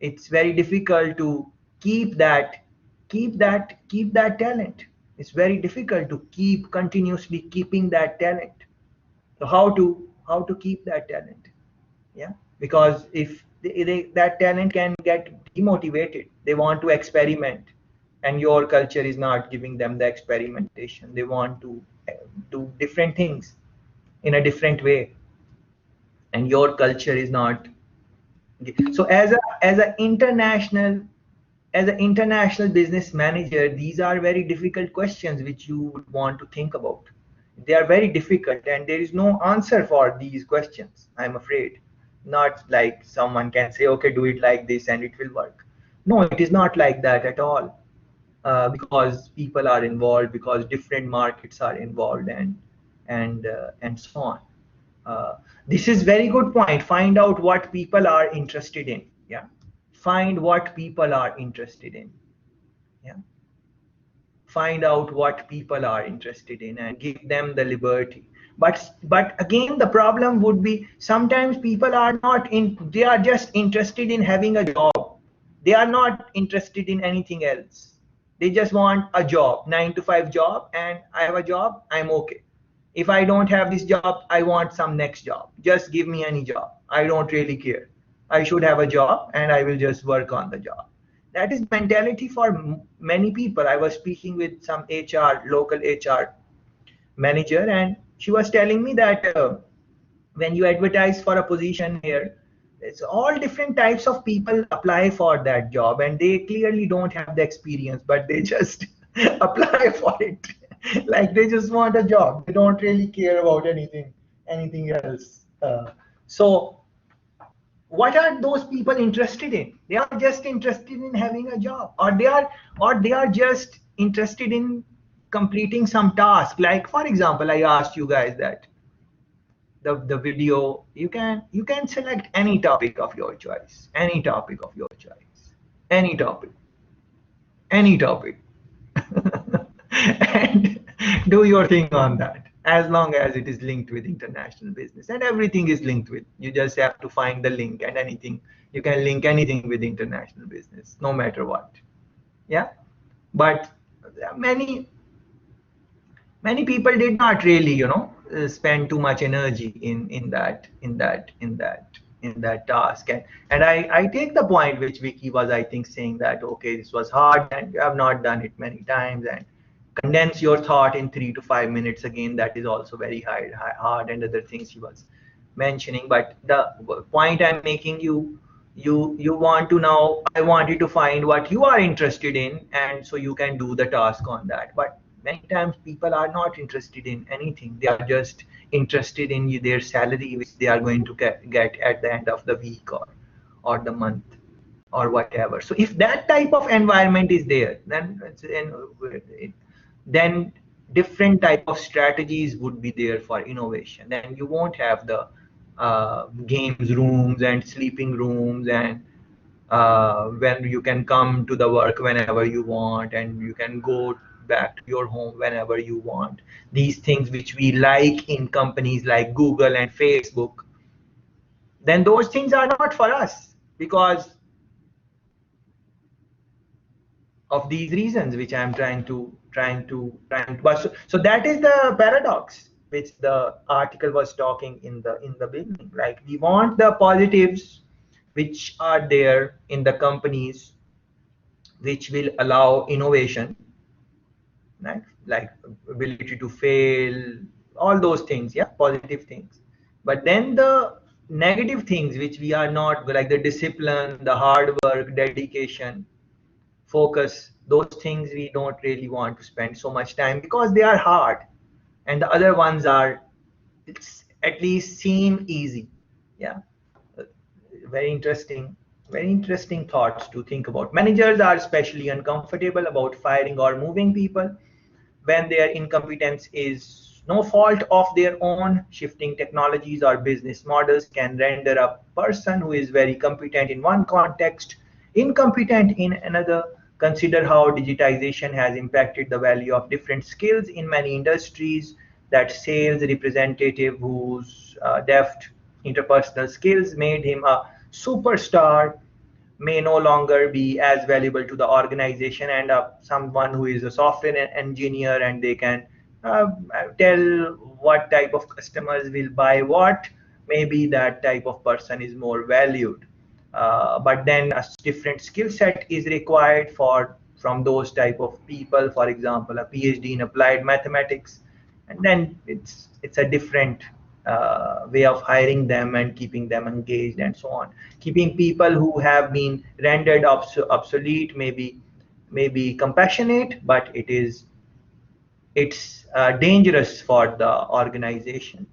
It's very difficult to keep that talent. It's very difficult to keep continuously keeping that talent. So how to keep that talent? Yeah. Because if that talent can get demotivated, they want to experiment, and your culture is not giving them the experimentation. They want to do different things in a different way, and your culture is not. So as an international business manager, these are very difficult questions which you would want to think about. They are very difficult, and there is no answer for these questions, I'm afraid. Not like someone can say, okay, do it like this and it will work. No, it is not like that at all. Because people are involved, because different markets are involved, and so on. Uh, this is very good point. Find out what people are interested in. Yeah. Find what people are interested in. Yeah. Find out what people are interested in and give them the liberty. But again, the problem would be sometimes people are not in. They are just interested in having a job. They are not interested in anything else. They just want a job, 9 to 5 job, and I have a job, I'm okay. If I don't have this job, I want some next job. Just give me any job. I don't really care. I should have a job, and I will just work on the job. That is mentality for many people. I was speaking with some HR, local HR manager, and she was telling me that when you advertise for a position here, it's all different types of people apply for that job, and they clearly don't have the experience, but they just apply for it. Like they just want a job. They don't really care about anything else. So what are those people interested in? They are just interested in having a job, or they are just interested in completing some task. Like for example, I asked you guys that the video, you can select any topic of your choice, any topic, any topic, and do your thing on that, as long as it is linked with international business. And everything is linked with, you just have to find the link, and anything, you can link anything with international business, no matter what. Yeah. But many people did not really, spend too much energy in that task. And I take the point which Vicky was, I think, saying that okay, this was hard and you have not done it many times, and condense your thought in 3 to 5 minutes. Again, that is also very hard, and other things he was mentioning. But the point I'm making, you want to now, I want you to find what you are interested in, and so you can do the task on that. But many times people are not interested in anything. They are just interested in their salary, which they are going to get at the end of the week, or the month, or whatever. So if that type of environment is there, then different type of strategies would be there for innovation. Then you won't have the games rooms and sleeping rooms, and when you can come to the work whenever you want, and you can go back to your home whenever you want. These things which we like in companies like Google and Facebook, then those things are not for us, because of these reasons which I'm trying to so that is the paradox which the article was talking in the beginning. Like, we want the positives which are there in the companies, which will allow innovation, right? Like ability to fail, all those things, yeah, positive things. But then the negative things which we are not, like the discipline, the hard work, dedication, focus, those things we don't really want to spend so much time, because they are hard, and the other ones are, it's at least seem easy. Yeah. Very interesting, very interesting thoughts to think about. Managers are especially uncomfortable about firing or moving people when their incompetence is no fault of their own. Shifting technologies or business models can render a person who is very competent in one context incompetent in another. Consider how digitization has impacted the value of different skills in many industries. That sales representative whose deft interpersonal skills made him a superstar may no longer be as valuable to the organization, and someone who is a software engineer, and they can tell what type of customers will buy what, maybe that type of person is more valued. But then a different skill set is required from those type of people. For example, a PhD in applied mathematics, and then it's a different way of hiring them and keeping them engaged and so on. Keeping people who have been rendered obsolete may be compassionate, but it's dangerous for the organization.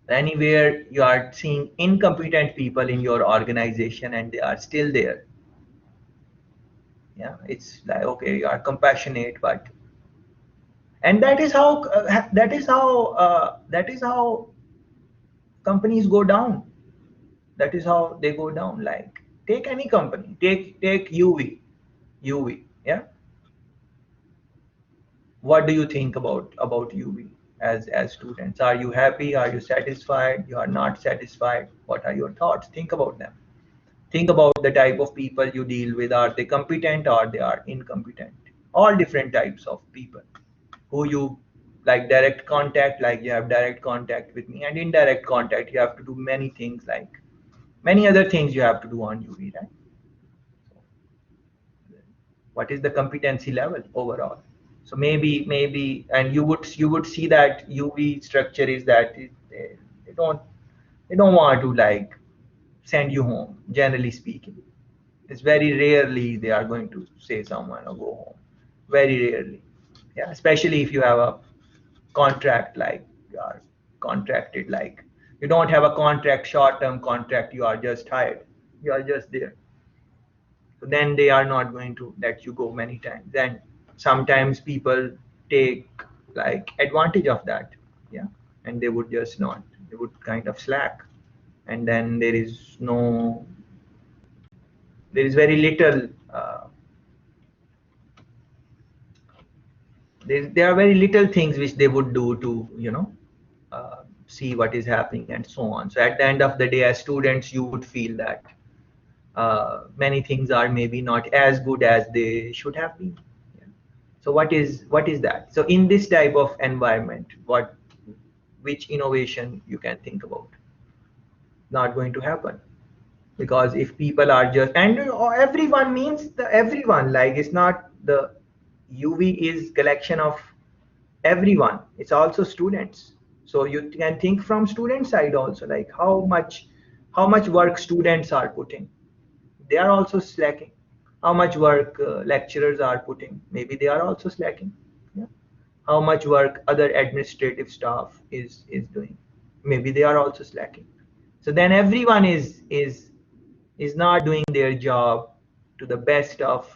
Anywhere you are seeing incompetent people in your organization and they are still there, yeah, it's like, okay, you are compassionate, but, and that is how companies go down. That is how they go down. Like, take any company, take UV, yeah. What do you think about UV? As students, are you happy? Are you satisfied? You are not satisfied? What are your thoughts? Think about them. Think about the type of people you deal with. Are they competent or they are incompetent? All different types of people who you, like direct contact, like you have direct contact with me, and indirect contact, you have to do many things, like many other things you have to do on UV, right? What is the competency level overall? So maybe, and you would see that UV structure is that they don't want to like send you home. Generally speaking, it's very rarely they are going to say someone or go home. Very rarely, yeah. Especially if you have a contract, like you are contracted, like you don't have a contract, short-term contract. You are just hired. You are just there. So then they are not going to let you go many times. Then sometimes people take like advantage of that, yeah, and they would just not, they would kind of slack, and then there is very little, there are very little things which they would do to, see what is happening and so on. So at the end of the day, as students, you would feel that many things are maybe not as good as they should have been. Yeah. So what is that? So in this type of environment, which innovation you can think about? Not going to happen, because if people are just, and everyone means the everyone, like it's not the UV is collection of everyone. It's also students. So you can think from student side also, like how much work students are putting. They are also slacking. How much work lecturers are putting, maybe they are also slacking. Yeah. How much work other administrative staff is doing, maybe they are also slacking. So then everyone is not doing their job to the best of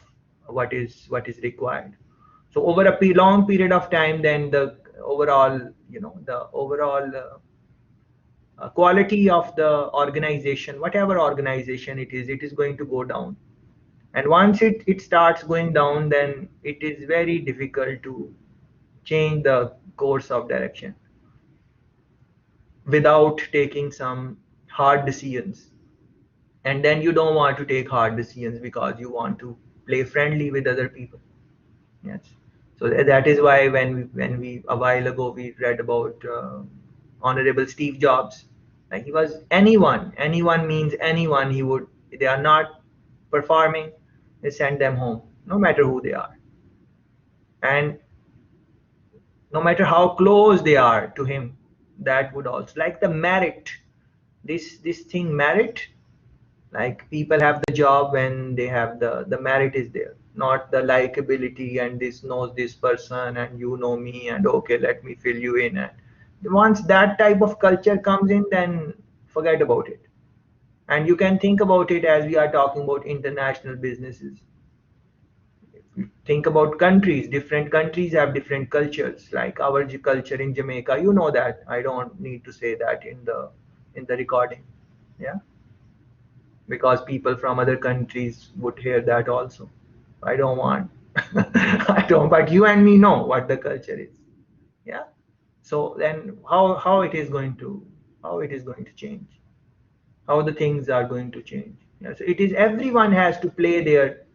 what is required. So over a long period of time, then the overall, the overall quality of the organization, whatever organization it is going to go down. And once it starts going down, then it is very difficult to change the course of direction without taking some hard decisions. And then you don't want to take hard decisions because you want to play friendly with other people. Yes. So that is why when we a while ago we read about Honorable Steve Jobs. Like he was anyone. Anyone means anyone. He would. They are not performing. They send them home, no matter who they are, and no matter how close they are to him. That would also, like the merit. This thing, merit. Like people have the job when they have the merit is there, not the likability, and this knows this person and you know me, and okay, let me fill you in. And once that type of culture comes in, then forget about it. And you can think about it as we are talking about international businesses. Think about countries. Different countries have different cultures. Like our culture in Jamaica, you know that. I don't need to say that in the recording. Yeah, because people from other countries would hear that also. I don't want. I don't. But you and me know what the culture is. Yeah. So then, how it is going to change? How the things are going to change? Yeah, so it is, everyone has to play their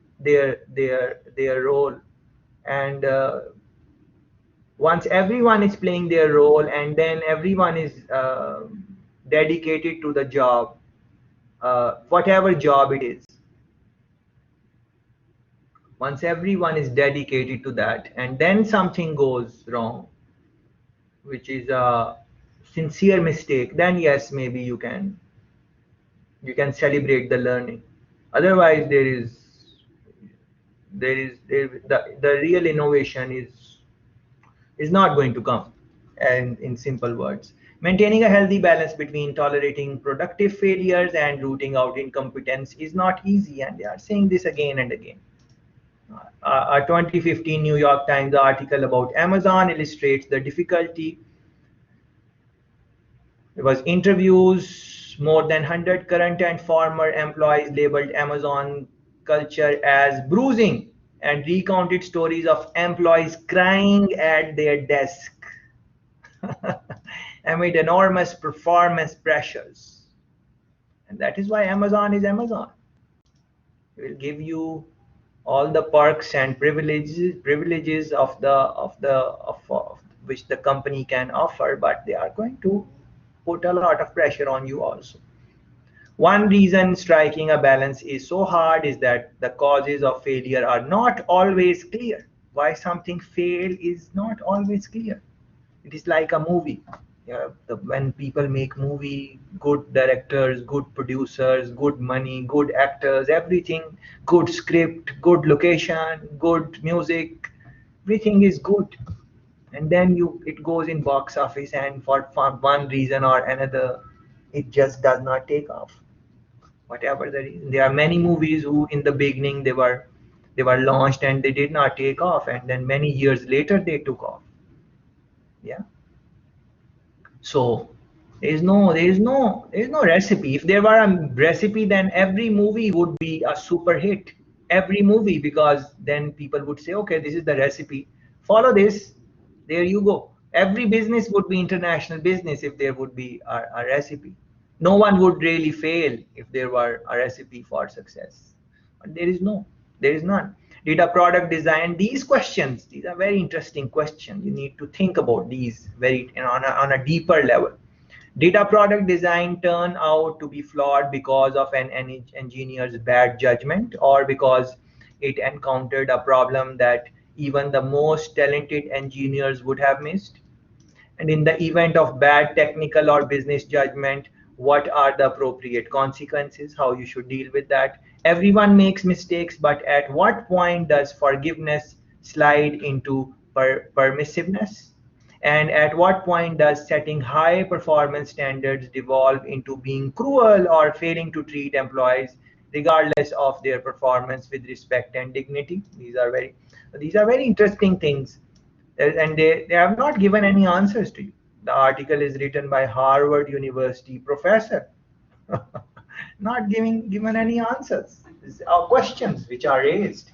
role, and once everyone is playing their role, and then everyone is dedicated to the job, whatever job it is. Once everyone is dedicated to that, and then something goes wrong, which is a sincere mistake, then yes, maybe you can celebrate the learning. Otherwise, the real innovation is not going to come. And in simple words, maintaining a healthy balance between tolerating productive failures and rooting out incompetence is not easy, and they are saying this again and again. A 2015 New York Times article about Amazon illustrates the difficulty. It was interviews more than 100 current and former employees labeled Amazon culture as bruising and recounted stories of employees crying at their desk amid enormous performance pressures. And that is why Amazon is Amazon. It will give you all the perks and privileges of which the company can offer, but they are going to put a lot of pressure on you also. One reason striking a balance is so hard is that the causes of failure are not always clear. why something fail is not always clear. It is like a movie. Yeah, when people make movie, good directors, good producers, good money, good actors, everything, good script, good location, good music, everything is good. And then it goes in box office, and for one reason or another, it just does not take off. Whatever the reason, there are many movies who in the beginning they were launched and they did not take off, and then many years later they took off. Yeah. So there is no recipe. If there were a recipe, then every movie would be a super hit. Every movie, because then people would say, okay, this is the recipe. Follow this. There you go. Every business would be international business if there would be a recipe. No one would really fail if there were a recipe for success. But there is none. Did a product design? These questions, these are very interesting questions. You need to think about these very on a deeper level. Did a product design turn out to be flawed because of an engineer's bad judgment, or because it encountered a problem that even the most talented engineers would have missed? And in the event of bad technical or business judgment, what are the appropriate consequences? How you should deal with that? Everyone makes mistakes, but at what point does forgiveness slide into permissiveness? And at what point does setting high performance standards devolve into being cruel or failing to treat employees regardless of their performance with respect and dignity? These are very interesting things, and they have not given any answers to you. The article is written by Harvard University professor, not given any answers. These are questions which are raised.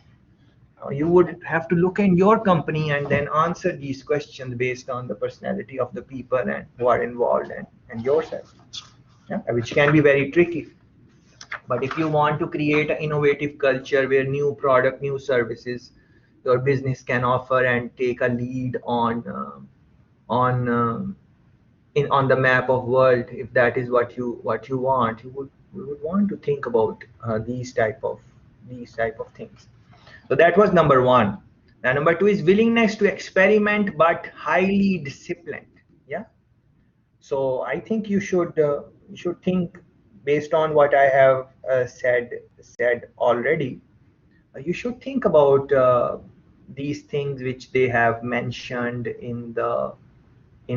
You would have to look in your company and then answer these questions based on the personality of the people and who are involved, and yourself, yeah? Which can be very tricky. But if you want to create an innovative culture where new product, new services, your business can offer and take a lead on on the map of world, if that is what you want, you would want to think about these type of things. So that was number one. Now number two is willingness to experiment but highly disciplined. Yeah. So I think you should think based on what I have said already. You should think about these things which they have mentioned in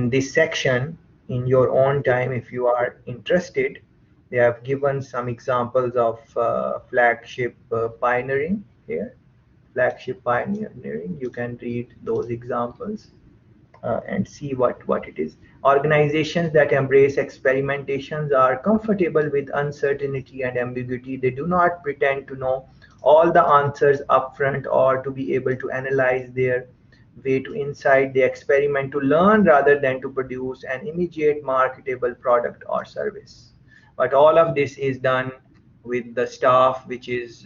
this section in your own time if you are interested. They have given some examples of flagship pioneering here. Flagship pioneering. You can read those examples and see what it is. Organizations that embrace experimentations are comfortable with uncertainty and ambiguity. They do not pretend to know all the answers upfront or to be able to analyze their way to insight. They experiment to learn rather than to produce an immediate marketable product or service. But all of this is done with the staff which is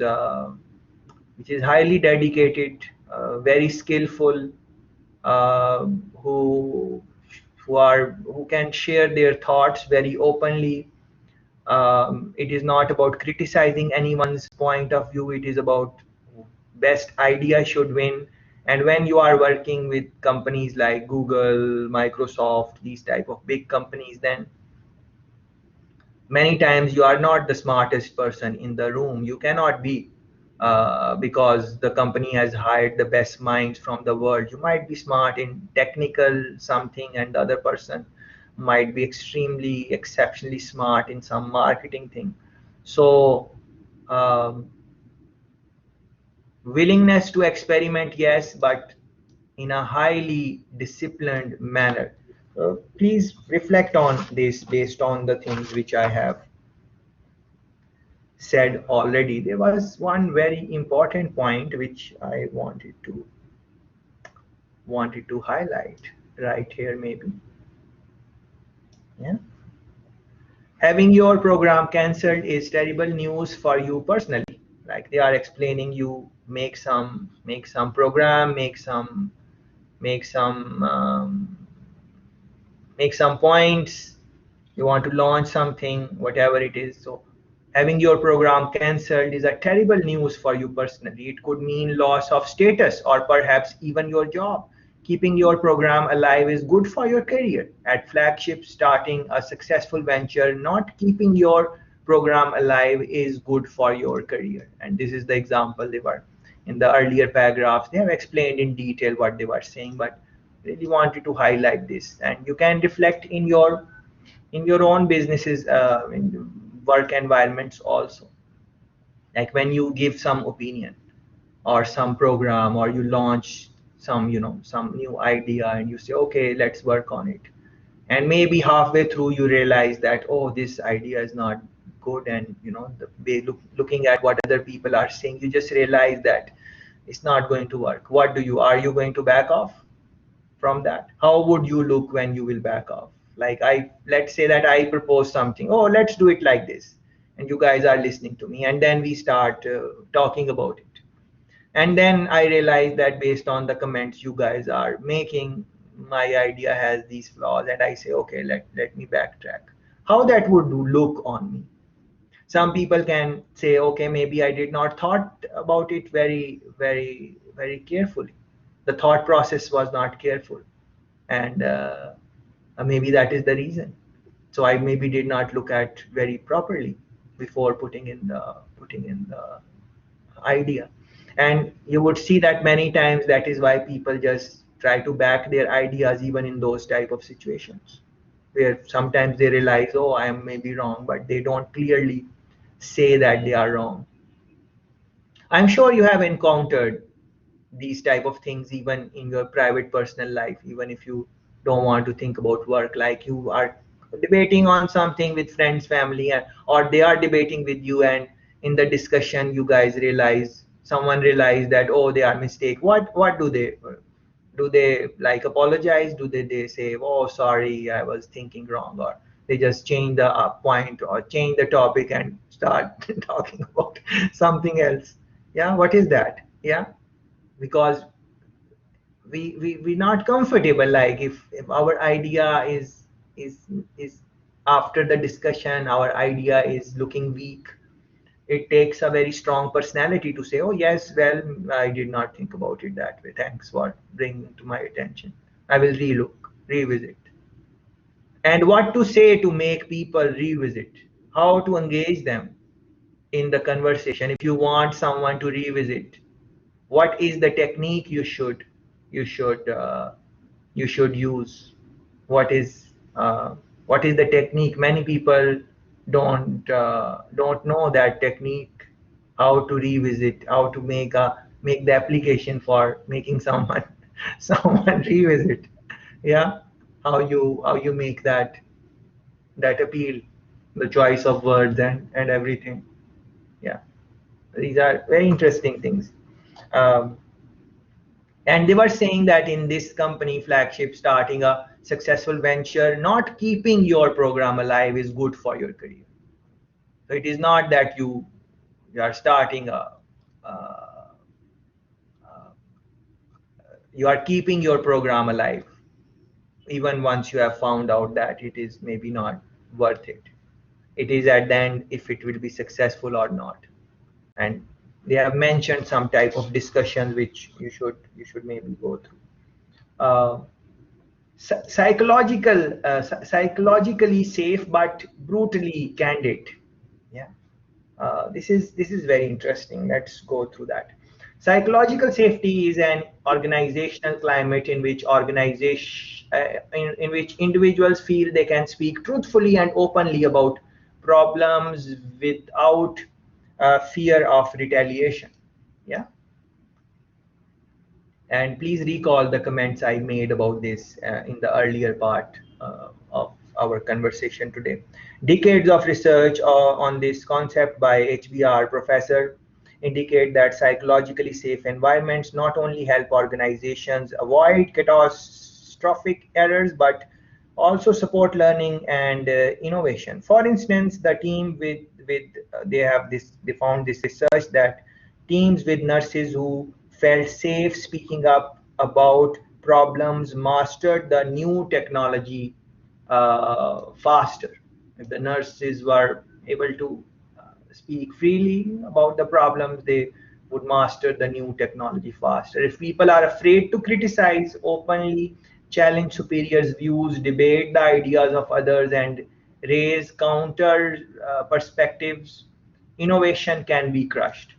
highly dedicated, very skillful, uh, who who can share their thoughts very openly. It is not about criticizing anyone's point of view. It is about best idea should win. And when you are working with companies like Google, Microsoft, these type of big companies, then many times you are not the smartest person in the room. You cannot be, because the company has hired the best minds from the world. You might be smart in technical something, and the other person might be extremely exceptionally smart in some marketing thing. So willingness to experiment, yes, but in a highly disciplined manner. Please reflect on this based on the things which I have said already. There was one very important point which I wanted to highlight right here, maybe. Yeah. Having your program cancelled is terrible news for you personally. Like they are explaining, you make some program, make some make some points. You want to launch something, whatever it is. So Having your program cancelled is a terrible news for you personally. It could mean loss of status or perhaps even your job. Keeping your program alive is good for your career. At Flagship, starting a successful venture, not keeping your program alive is good for your career. And this is the example they were in the earlier paragraphs. They have explained in detail what they were saying, but really wanted to highlight this. And you can reflect in your own businesses, in work environments also, like when you give some opinion or some program, or you launch some, some new idea, and you say, okay, let's work on it, and maybe halfway through you realize that, oh, this idea is not good, and the way looking at what other people are saying, you just realize that it's not going to work. What do you are you going to back off from that? How would you look when you will back off? Like, let's say that I propose something, oh, let's do it like this, and you guys are listening to me, and then we start talking about it, and then I realize that based on the comments you guys are making, my idea has these flaws, and I say, okay, let me backtrack. How that would look on me? Some people can say, okay, maybe I did not thought about it very carefully. The thought process was not careful, and maybe that is the reason. So I maybe did not look at very properly before putting in the idea. And you would see that many times that is why people just try to back their ideas even in those type of situations, where sometimes they realize, oh, I am maybe wrong, but they don't clearly say that they are wrong. I'm sure you have encountered these type of things even in your private personal life, even if you don't want to think about work, like you are debating on something with friends, family, or they are debating with you, and in the discussion you guys realize, someone realize that, oh, they are mistake. What do they like apologize? Do they say, oh, sorry, I was thinking wrong? Or they just change the point or change the topic and start talking about something else? Yeah, what is that? Yeah, because we're not comfortable, like if our idea is after the discussion, our idea is looking weak, it takes a very strong personality to say, oh yes, well, I did not think about it that way, thanks for bringing to my attention, I will revisit. And what to say to make people revisit, how to engage them in the conversation. If you want someone to revisit, what is the technique you should you should use? What is uh, what is the technique? Many people don't know that technique, how to revisit, how to make the application for making someone someone revisit. Yeah, how you make that appeal, the choice of words and everything. Yeah, these are very interesting things. um, and they were saying that in this company Flagship, starting a successful venture, not keeping your program alive is good for your career. So it is not that you are starting uh, you are keeping your program alive even once you have found out that it is maybe not worth it. It is at the end if it will be successful or not. And they have mentioned some type of discussion which you should maybe go through. uh, psychologically safe but brutally candid. Yeah, this is very interesting. Let's go through that. Psychological safety is an organizational climate in which individuals feel they can speak truthfully and openly about problems without fear of retaliation. Yeah, and please recall the comments I made about this in the earlier part of our conversation today. Decades of research on this concept by HBR professor indicate that psychologically safe environments not only help organizations avoid catastrophic errors but also support learning and innovation. For instance, the team with they found this research that teams with nurses who felt safe speaking up about problems mastered the new technology faster. If the nurses were able to speak freely about the problems, they would master the new technology faster. If people are afraid to criticize openly, challenge superiors' views, debate the ideas of others, and raise counter perspectives, innovation can be crushed.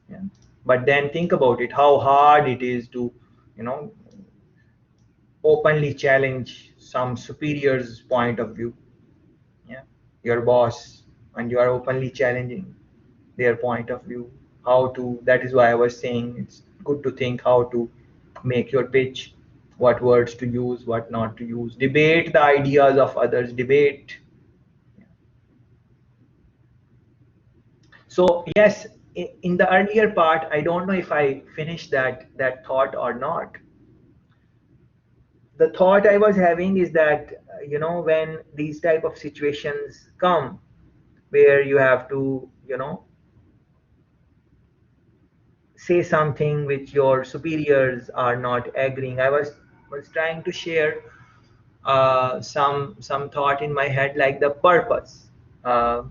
Yeah. But then think about it, how hard it is to, you know, openly challenge some superior's point of view. Yeah, your boss, and you are openly challenging their point of view. How to, that is why I was saying it's good to think how to make your pitch, what words to use, what not to use, debate the ideas of others, debate. So yes, in the earlier part, I don't know if I finished that thought or not. The thought I was having is that when these type of situations come where you have to say something which your superiors are not agreeing. I was trying to share some thought in my head, like the purpose. Uh,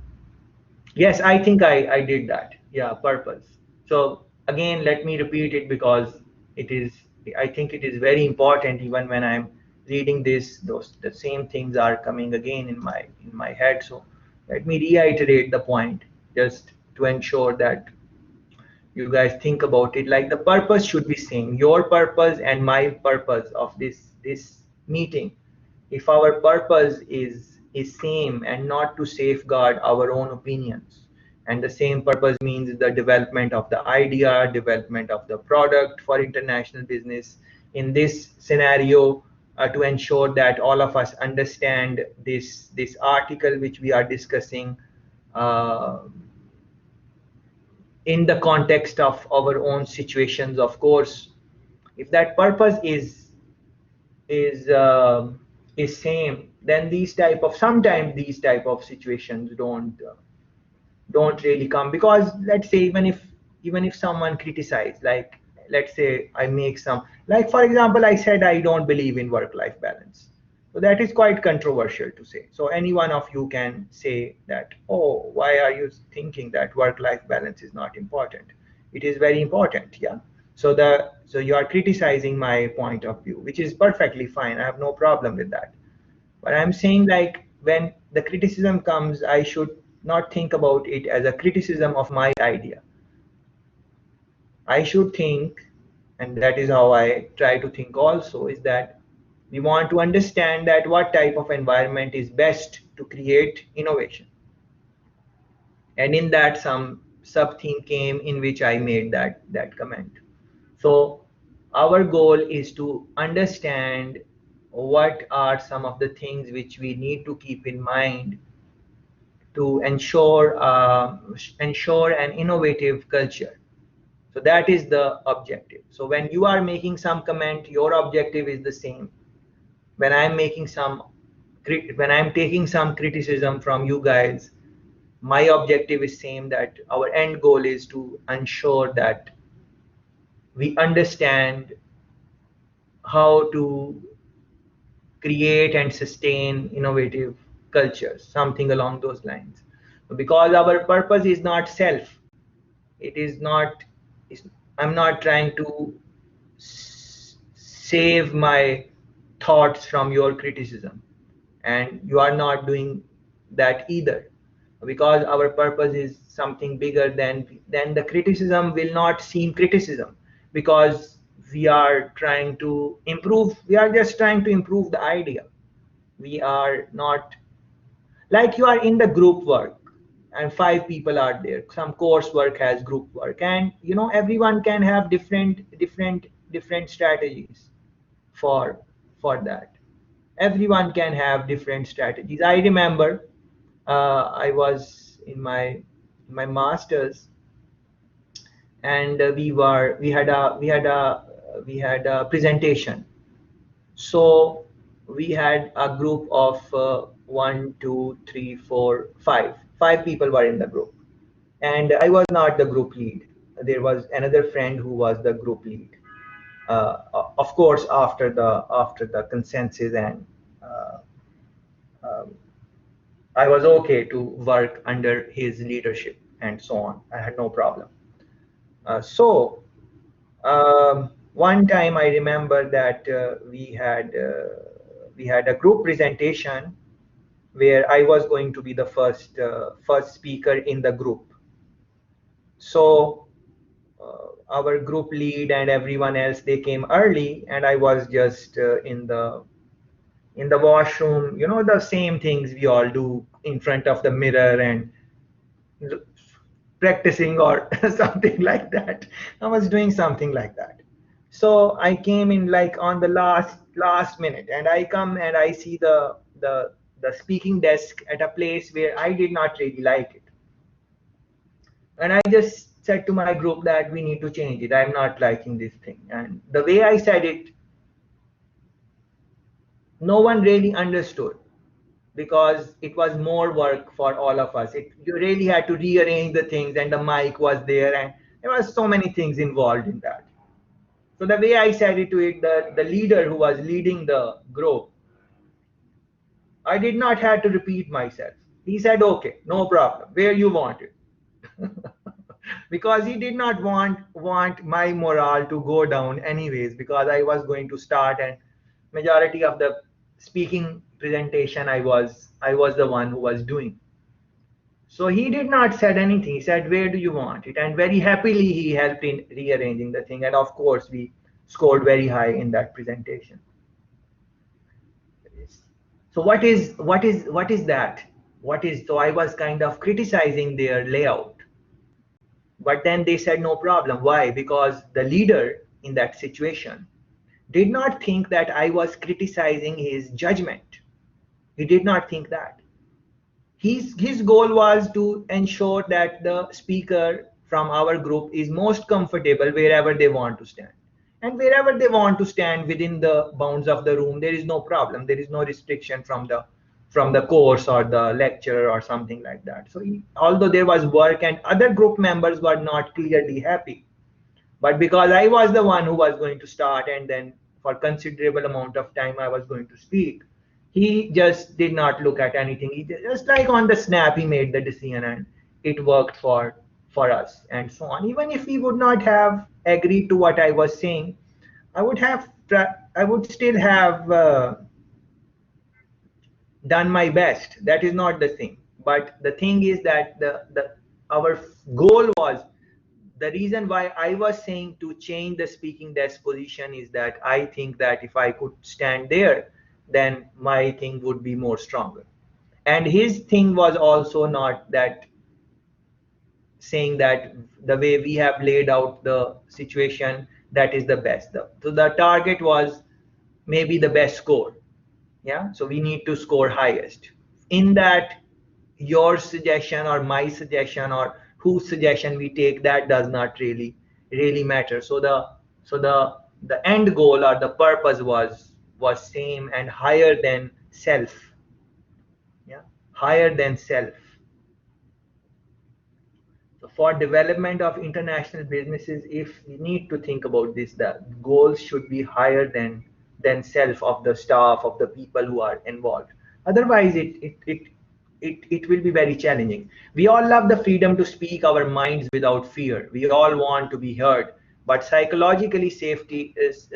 yes, I think I did that. Yeah, purpose. So again, let me repeat it because it is. I think it is very important. Even when I'm reading this, those the same things are coming again in my head. So let me reiterate the point just to ensure that you guys think about it. Like, the purpose should be same, your purpose and my purpose of this meeting. If our purpose is same and not to safeguard our own opinions, and the same purpose means the development of the idea, development of the product for international business, in this scenario, to ensure that all of us understand this article which we are discussing, uh, in the context of our own situations. Of course, if that purpose is is same, then these type of, sometimes these type of situations don't really come. Because let's say, even if someone criticize, like, let's say I make some, like, for example, I said I don't believe in work life balance. So that is quite controversial to say. So any one of you can say that, oh, why are you thinking that work life balance is not important? It is very important. Yeah. So you are criticizing my point of view, which is perfectly fine. I have no problem with that. But I'm saying, like, when the criticism comes, I should not think about it as a criticism of my idea. I should think, and that is how I try to think also, is that we want to understand that what type of environment is best to create innovation. And in that, some sub theme came in which I made that comment. So our goal is to understand what are some of the things which we need to keep in mind to ensure an innovative culture. So that is the objective. So when you are making some comment, your objective is the same. When I'm making some when I'm taking some criticism from you guys, my objective is same, that our end goal is to ensure that we understand how to create and sustain innovative cultures, something along those lines. Because our purpose is not self, it is not, I'm not trying to save my thoughts from your criticism, and you are not doing that either. Because our purpose is something bigger than the criticism will not seem criticism, because we are trying to improve, we are just trying to improve the idea. We are not, like, you are in the group work and five people are there, some coursework has group work, and everyone can have different strategies for that. Everyone can have different strategies. I remember, I was in my masters, and we had a presentation. So we had a group of one, two, three, four, five. Five people were in the group, and I was not the group lead. There was another friend who was the group lead. Of course, after the consensus and uh, um, I was okay to work under his leadership and so on. I had no problem. So one time I remember that we had a group presentation where I was going to be the first speaker in the group. So our group lead and everyone else, they came early, and I was just in the washroom, you know, the same things we all do in front of the mirror and practicing or something like that. I was doing something like that. So I came in like on the last minute, and I come and I see the speaking desk at a place where I did not really like it. And I just said to my group that we need to change it. I'm not liking this thing. And the way I said it, no one really understood, because it was more work for all of us. You really had to rearrange the things, and the mic was there, and there was so many things involved in that. So the way I said it to it, the leader who was leading the group, I did not have to repeat myself. He said, "Okay, no problem. Where you want it." Because he did not want my morale to go down anyways, because I was going to start, and majority of the speaking presentation I was the one who was doing. So he did not said anything. He said, "Where do you want it?" And very happily he helped in rearranging the thing. And of course we scored very high in that presentation. So what is that? So I was kind of criticizing their layout. But then they said no problem. Why? Because the leader in that situation did not think that I was criticizing his judgment. He did not think that. His goal was to ensure that the speaker from our group is most comfortable wherever they want to stand. And wherever they want to stand within the bounds of the room, there is no problem. There is no restriction from the course or the lecturer or something like that. So although there was work and other group members were not clearly happy, but because I was the one who was going to start, and then for considerable amount of time I was going to speak, he just did not look at anything. He just like on the snap he made the decision, and it worked for us and so on. Even if he would not have agreed to what I was saying, I would have I would still have done my best. That is not the thing. But the thing is that the our goal was, the reason why I was saying to change the speaking desk position is that I think that if I could stand there, then my thing would be more stronger. And his thing was also not that, saying that the way we have laid out the situation, that is the best. So the target was maybe the best score. Yeah, so we need to score highest. In that, your suggestion or my suggestion or whose suggestion we take, that does not really matter. So the end goal or the purpose was same and higher than self. Yeah, higher than self. So for development of international businesses, if we need to think about this, the goals should be higher than self of the staff, of the people who are involved. Otherwise, it will be very challenging. We all love the freedom to speak our minds without fear. We all want to be heard, but psychological safety is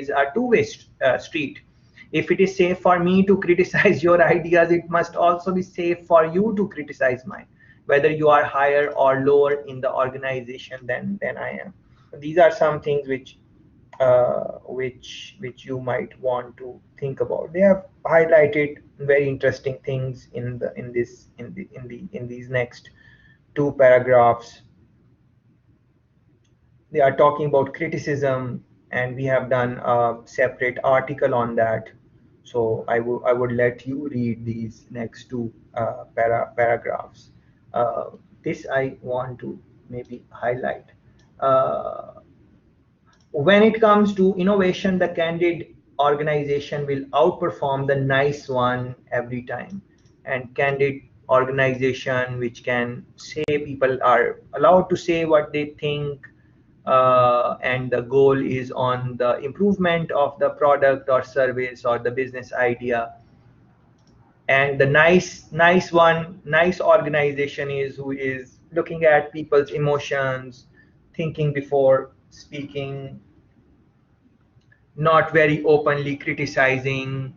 a two-way street. If it is safe for me to criticize your ideas, it must also be safe for you to criticize mine, whether you are higher or lower in the organization than I am. These are some things which you might want to think about. They have highlighted very interesting things in these next two paragraphs. They are talking about criticism, and we have done a separate article on that. So I would let you read these next two paragraphs. Uh, this I want to maybe highlight. Uh, when it comes to innovation, the candid organization will outperform the nice one every time. And candid organization, which can say, people are allowed to say what they think, and the goal is on the improvement of the product or service or the business idea. And the nice organization is who is looking at people's emotions, thinking before speaking, not very openly criticizing,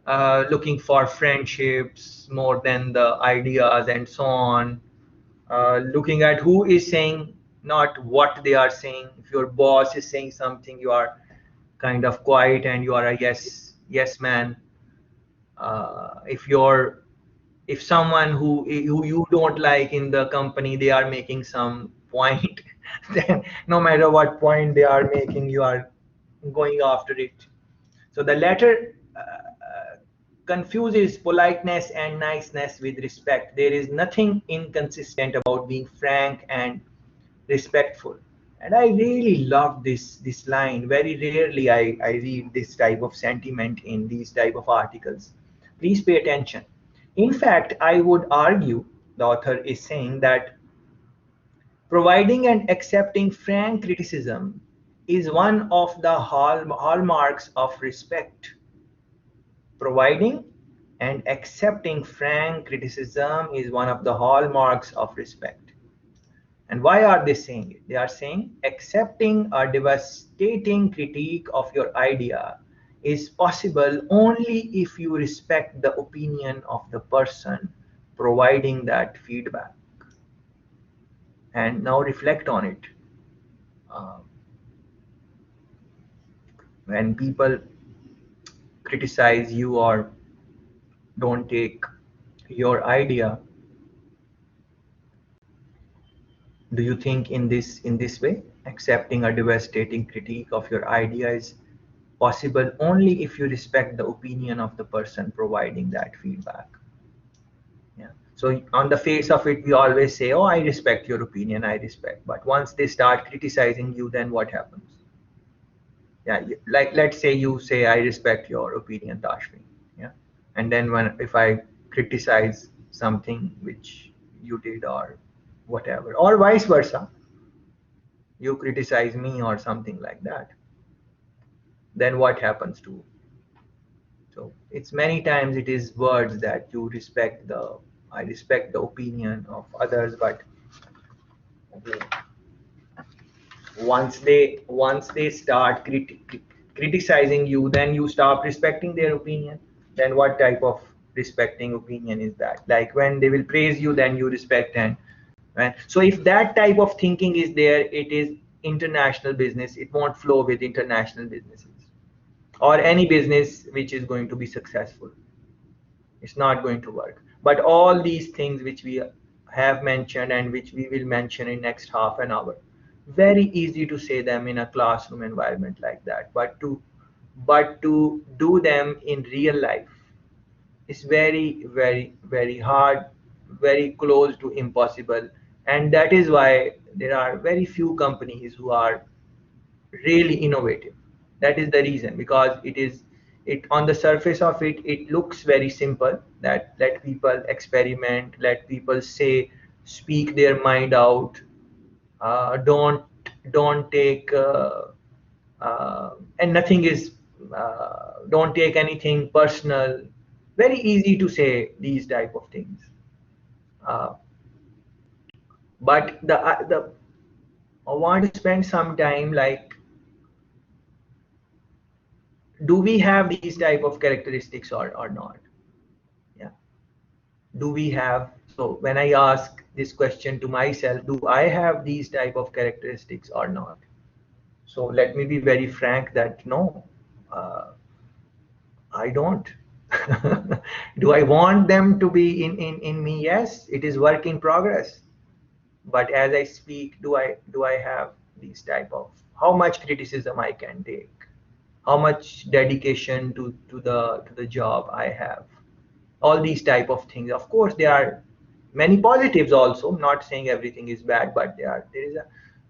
looking for friendships more than the ideas and so on, looking at who is saying, not what they are saying. If your boss is saying something, you are kind of quiet and you are a yes man. If someone who you don't like in the company, they are making some point, then no matter what point they are making, you are going after it. So the latter confuses politeness and niceness with respect. There is nothing inconsistent about being frank and respectful. And I really love this line. Very rarely I read this type of sentiment in these type of articles. Please pay attention. In fact, I would argue the author is saying that providing and accepting frank criticism is one of the hallmarks of respect. Providing and accepting frank criticism is one of the hallmarks of respect. And why are they saying it? They are saying accepting a devastating critique of your idea is possible only if you respect the opinion of the person providing that feedback. And now reflect on it. Uh, when people criticize you or don't take your idea, do you think in this way, accepting a devastating critique of your idea is possible only if you respect the opinion of the person providing that feedback? Yeah. So on the face of it, we always say, "Oh, I respect your opinion, I respect." But once they start criticizing you, then what happens? Yeah, like let's say you say, "I respect your opinion, Tashmi." Yeah, and then when if I criticize something which you did or whatever, or vice versa, you criticize me or something like that, then what happens to? So it's many times it is words that you respect the, I respect the opinion of others, but again, once they start criticizing you, then you stop respecting their opinion. Then what type of respecting opinion is that? Like when they will praise you, then you respect. And right, so if that type of thinking is there, it is international business, it won't flow with international businesses or any business which is going to be successful. It's not going to work. But all these things which we have mentioned and which we will mention in next half an hour, very easy to say them in a classroom environment like that, but to do them in real life is very very hard, very close to impossible. And that is why there are very few companies who are really innovative. That is the reason, because it on the surface of it looks very simple, that let people experiment, let people say, speak their mind out, don't take and nothing is don't take anything personal. Very easy to say these type of things, uh, but the I want to spend some time like, do we have these type of characteristics or not? Yeah, do we have? So when I ask this question to myself, do I have these type of characteristics or not? So let me be very frank that no, uh, I don't. Do I want them to be in me? Yes, it is work in progress. But as I speak, do I have these type of, how much criticism I can take, how much dedication to the job I have, all these type of things. Of course, there are many positives also. I'm not saying everything is bad, but there is a,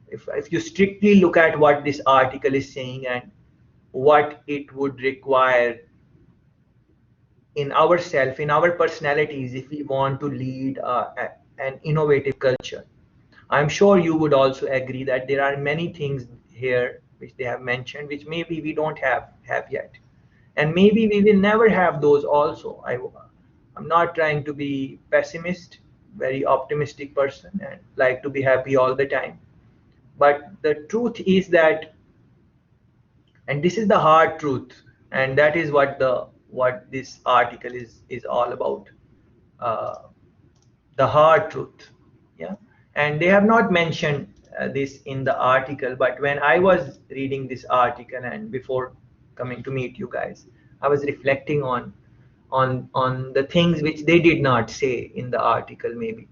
if you strictly look at what this article is saying and what it would require in ourselves, in our personalities, if we want to lead an innovative culture. I'm sure you would also agree that there are many things here which they have mentioned, which maybe we don't have yet, and maybe we will never have those also. I'm not trying to be pessimist, very optimistic person and like to be happy all the time. But the truth is that, and this is the hard truth, and that is what this article is all about. Uh, the hard truth, yeah. And they have not mentioned this in the article, but when I was reading this article and before coming to meet you guys, I was reflecting on the things which they did not say in the article. Maybe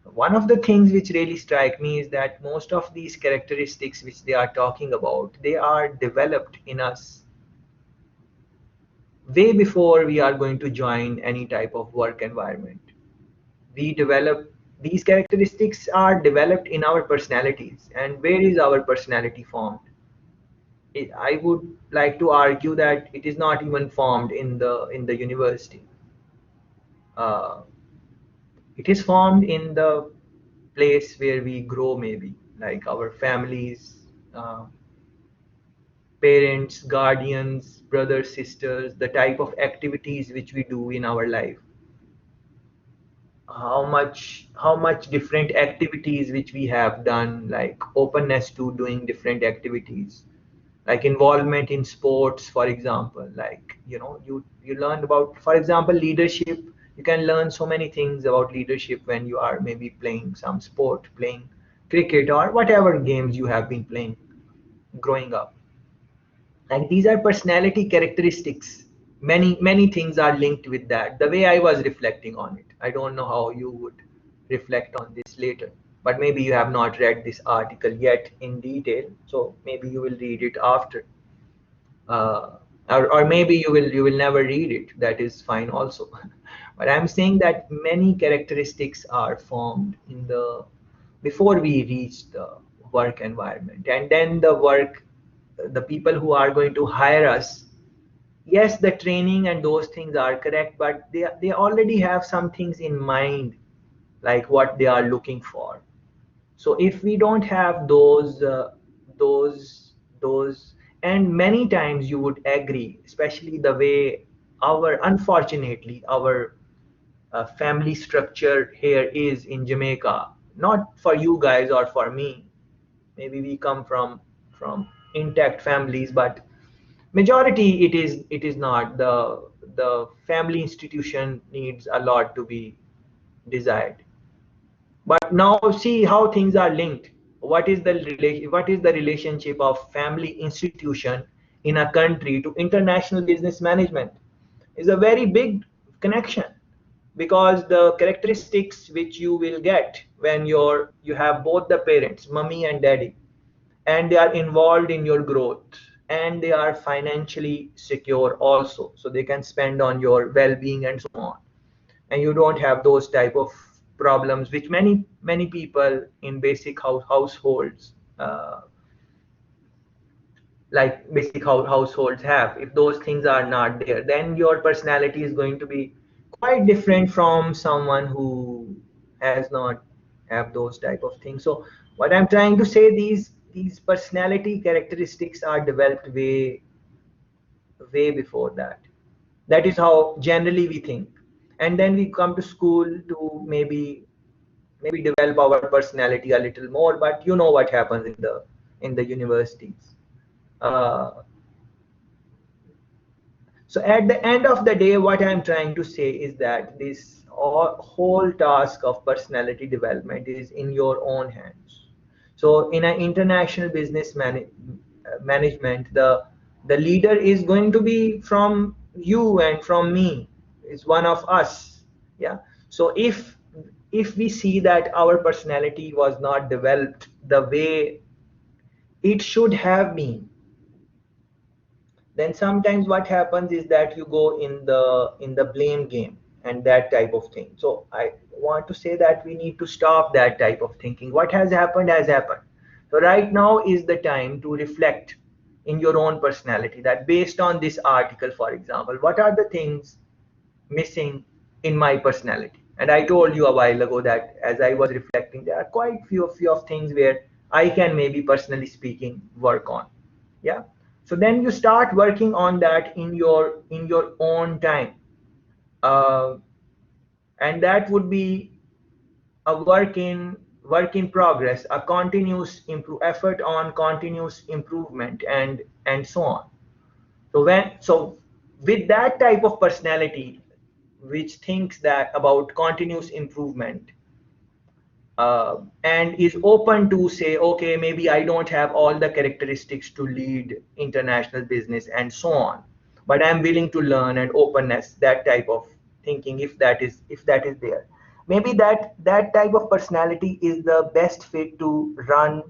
one of the things which really strike me is that most of these characteristics which they are talking about, they are developed in us way before we are going to join any type of work environment. We develop these characteristics are developed in our personalities. And where is our personality formed? I would like to argue that it is not even formed in the university. Uh, it is formed in the place where we grow, maybe like our families, parents, guardians, brothers, sisters, the type of activities which we do in our life, how much different activities which we have done, like openness to doing different activities, like involvement in sports, for example. Like, you learn about, for example, leadership. You can learn so many things about leadership when you are maybe playing some sport, playing cricket or whatever games you have been playing growing up. Like, these are personality characteristics. Many things are linked with that, the way I was reflecting on it. I don't know how you would reflect on this later, but maybe you have not read this article yet in detail, so maybe you will read it after. uh, or maybe you will never read it, that is fine also. But I'm saying that many characteristics are formed in the before we reach the work environment. And then the people who are going to hire us, yes, the training and those things are correct, but they already have some things in mind, like what they are looking for. So if we don't have those, and many times you would agree, especially the way unfortunately our family structure here is in Jamaica. Not for you guys or for me, maybe we come from intact families, but majority it is not. The family institution needs a lot to be desired. But now see how things are linked. What is the relationship of family institution in a country to international business management? Is a very big connection, because the characteristics which you will get when you have both the parents, mummy and daddy, and they are involved in your growth, and they are financially secure also, so they can spend on your well-being and so on. And you don't have those type of problems which many people in basic households, like basic households have. If those things are not there, then your personality is going to be quite different from someone who has not have those type of things. So what I'm trying to say, these personality characteristics are developed way before that. That is how generally we think. And then we come to school to maybe develop our personality a little more. But you know what happens in the universities. uh, so at the end of the day, what I'm trying to say is that this whole task of personality development is in your own hands. So in an international business management, the leader is going to be from you and from me. It's one of us. Yeah. So if we see that our personality was not developed the way it should have been, then sometimes what happens is that you go in the blame game and that type of thing. So I want to say that we need to stop that type of thinking. What has happened. So right now is the time to reflect in your own personality, that based on this article, for example, what are the things missing in my personality. And I told you a while ago that as I was reflecting, there are quite few of things where I can, maybe personally speaking, work on. Yeah. So then you start working on that in your own time. uh, and that would be a work in progress, a effort on continuous improvement, and so on. So with that type of personality, which thinks that about continuous improvement, and is open to say, okay, maybe I don't have all the characteristics to lead international business and so on, but I'm willing to learn, and openness, that type of thinking, if that is there, maybe that type of personality is the best fit to run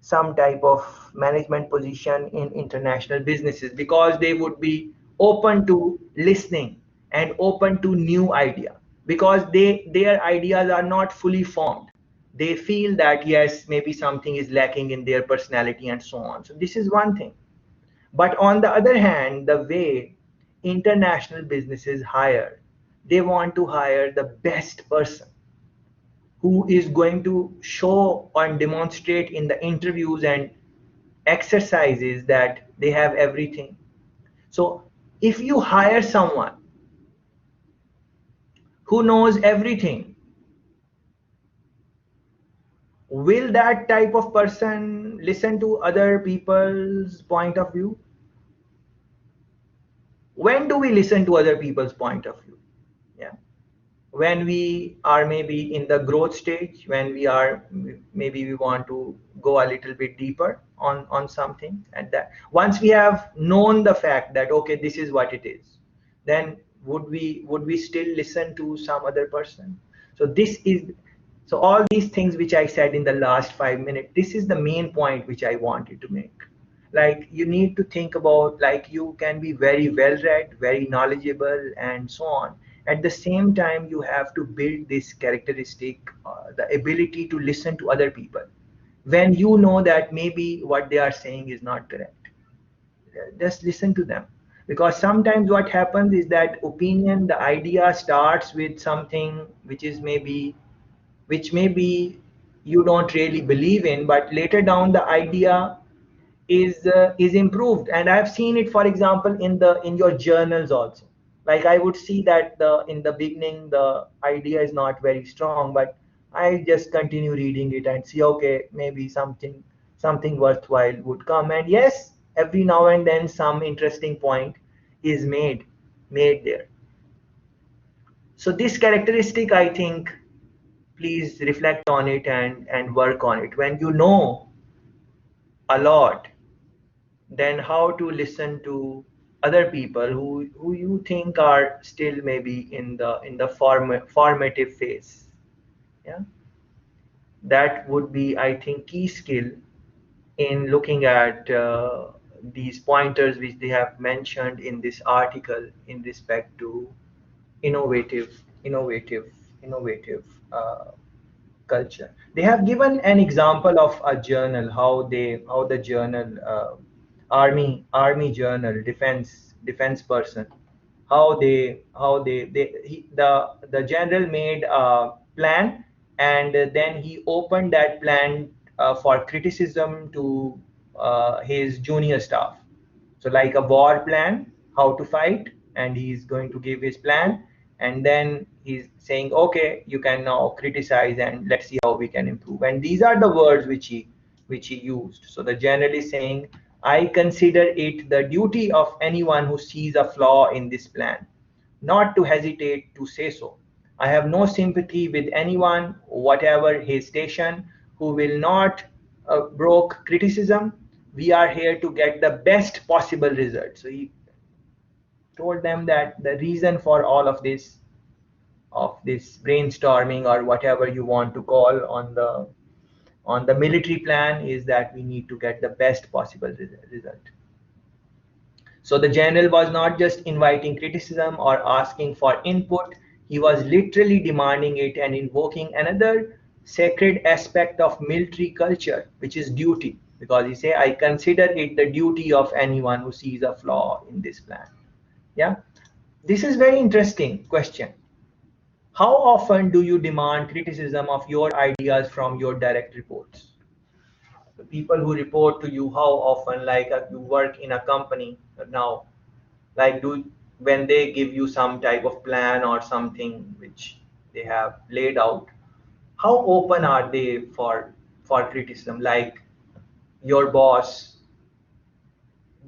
some type of management position in international businesses, because they would be open to listening and open to new idea, because their ideas are not fully formed. They feel that yes, maybe something is lacking in their personality and so on. So this is one thing. But on the other hand, the way international businesses hire, they want to hire the best person who is going to show and demonstrate in the interviews and exercises that they have everything. So if you hire someone who knows everything, will that type of person listen to other people's point of view? When do we listen to other people's point of view? Yeah. When we are maybe in the growth stage, when we are, maybe we want to go a little bit deeper on something, and that once we have known the fact that okay, this is what it is, then would we still listen to some other person? So this is, so all these things which I said in the last 5 minutes, this is the main point which I wanted to make. Like, you need to think about, like, you can be very well read, very knowledgeable, and so on. At the same time, you have to build this characteristic, the ability to listen to other people when you know that maybe what they are saying is not correct. Just listen to them, because sometimes what happens is that opinion, the idea starts with something which maybe you don't really believe in, but later down the idea is improved. And I've seen it, for example, in your journals also. Like, I would see that in the beginning the idea is not very strong, but I just continue reading it and see, okay, maybe something worthwhile would come. And yes, every now and then some interesting point is made there. So this characteristic, I think, please reflect on it and work on it. When you know a lot, then how to listen to other people who you think are still maybe in the formative phase. Yeah, that would be, I think, key skill in looking at these pointers which they have mentioned in this article in respect to innovative innovative innovative culture. They have given an example of a journal, how the journal, army journal, defense person, the general made a plan, and then he opened that plan for criticism to his junior staff. So like a war plan, how to fight, and he's going to give his plan, and then he's saying, okay, you can now criticize and let's see how we can improve. And these are the words which he used. So the general is saying, I consider it the duty of anyone who sees a flaw in this plan not to hesitate to say so. I have no sympathy with anyone, whatever his station, who will not broke criticism. We are here to get the best possible result. So he told them that the reason for all of this brainstorming, or whatever you want to call, on the military plan, is that we need to get the best possible result. So the general was not just inviting criticism or asking for input, he was literally demanding it and invoking another sacred aspect of military culture, which is duty. Because he say, I consider it the duty of anyone who sees a flaw in this plan. Yeah. This is very interesting question. How often do you demand criticism of your ideas from your direct reports? The people who report to you, how often, like, you work in a company now, like, when they give you some type of plan or something which they have laid out, how open are they for criticism? Like your boss,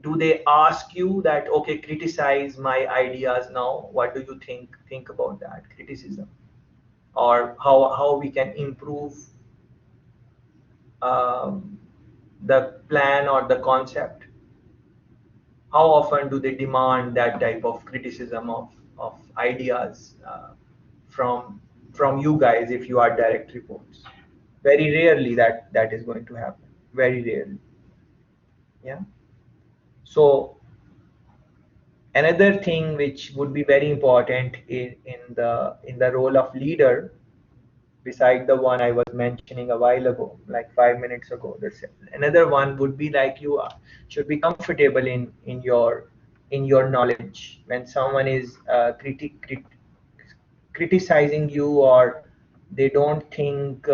do they ask you that, okay, criticize my ideas now, what do you think about that criticism, or how we can improve um, the plan or the concept? How often do they demand that type of criticism of ideas from you guys if you are direct reports? Very rarely that is going to happen. Very rarely. Yeah. So another thing which would be very important in the role of leader, beside the one I was mentioning a while ago, like 5 minutes ago, there's another one would be like you should be comfortable in your knowledge. When someone is criticizing you, or they don't think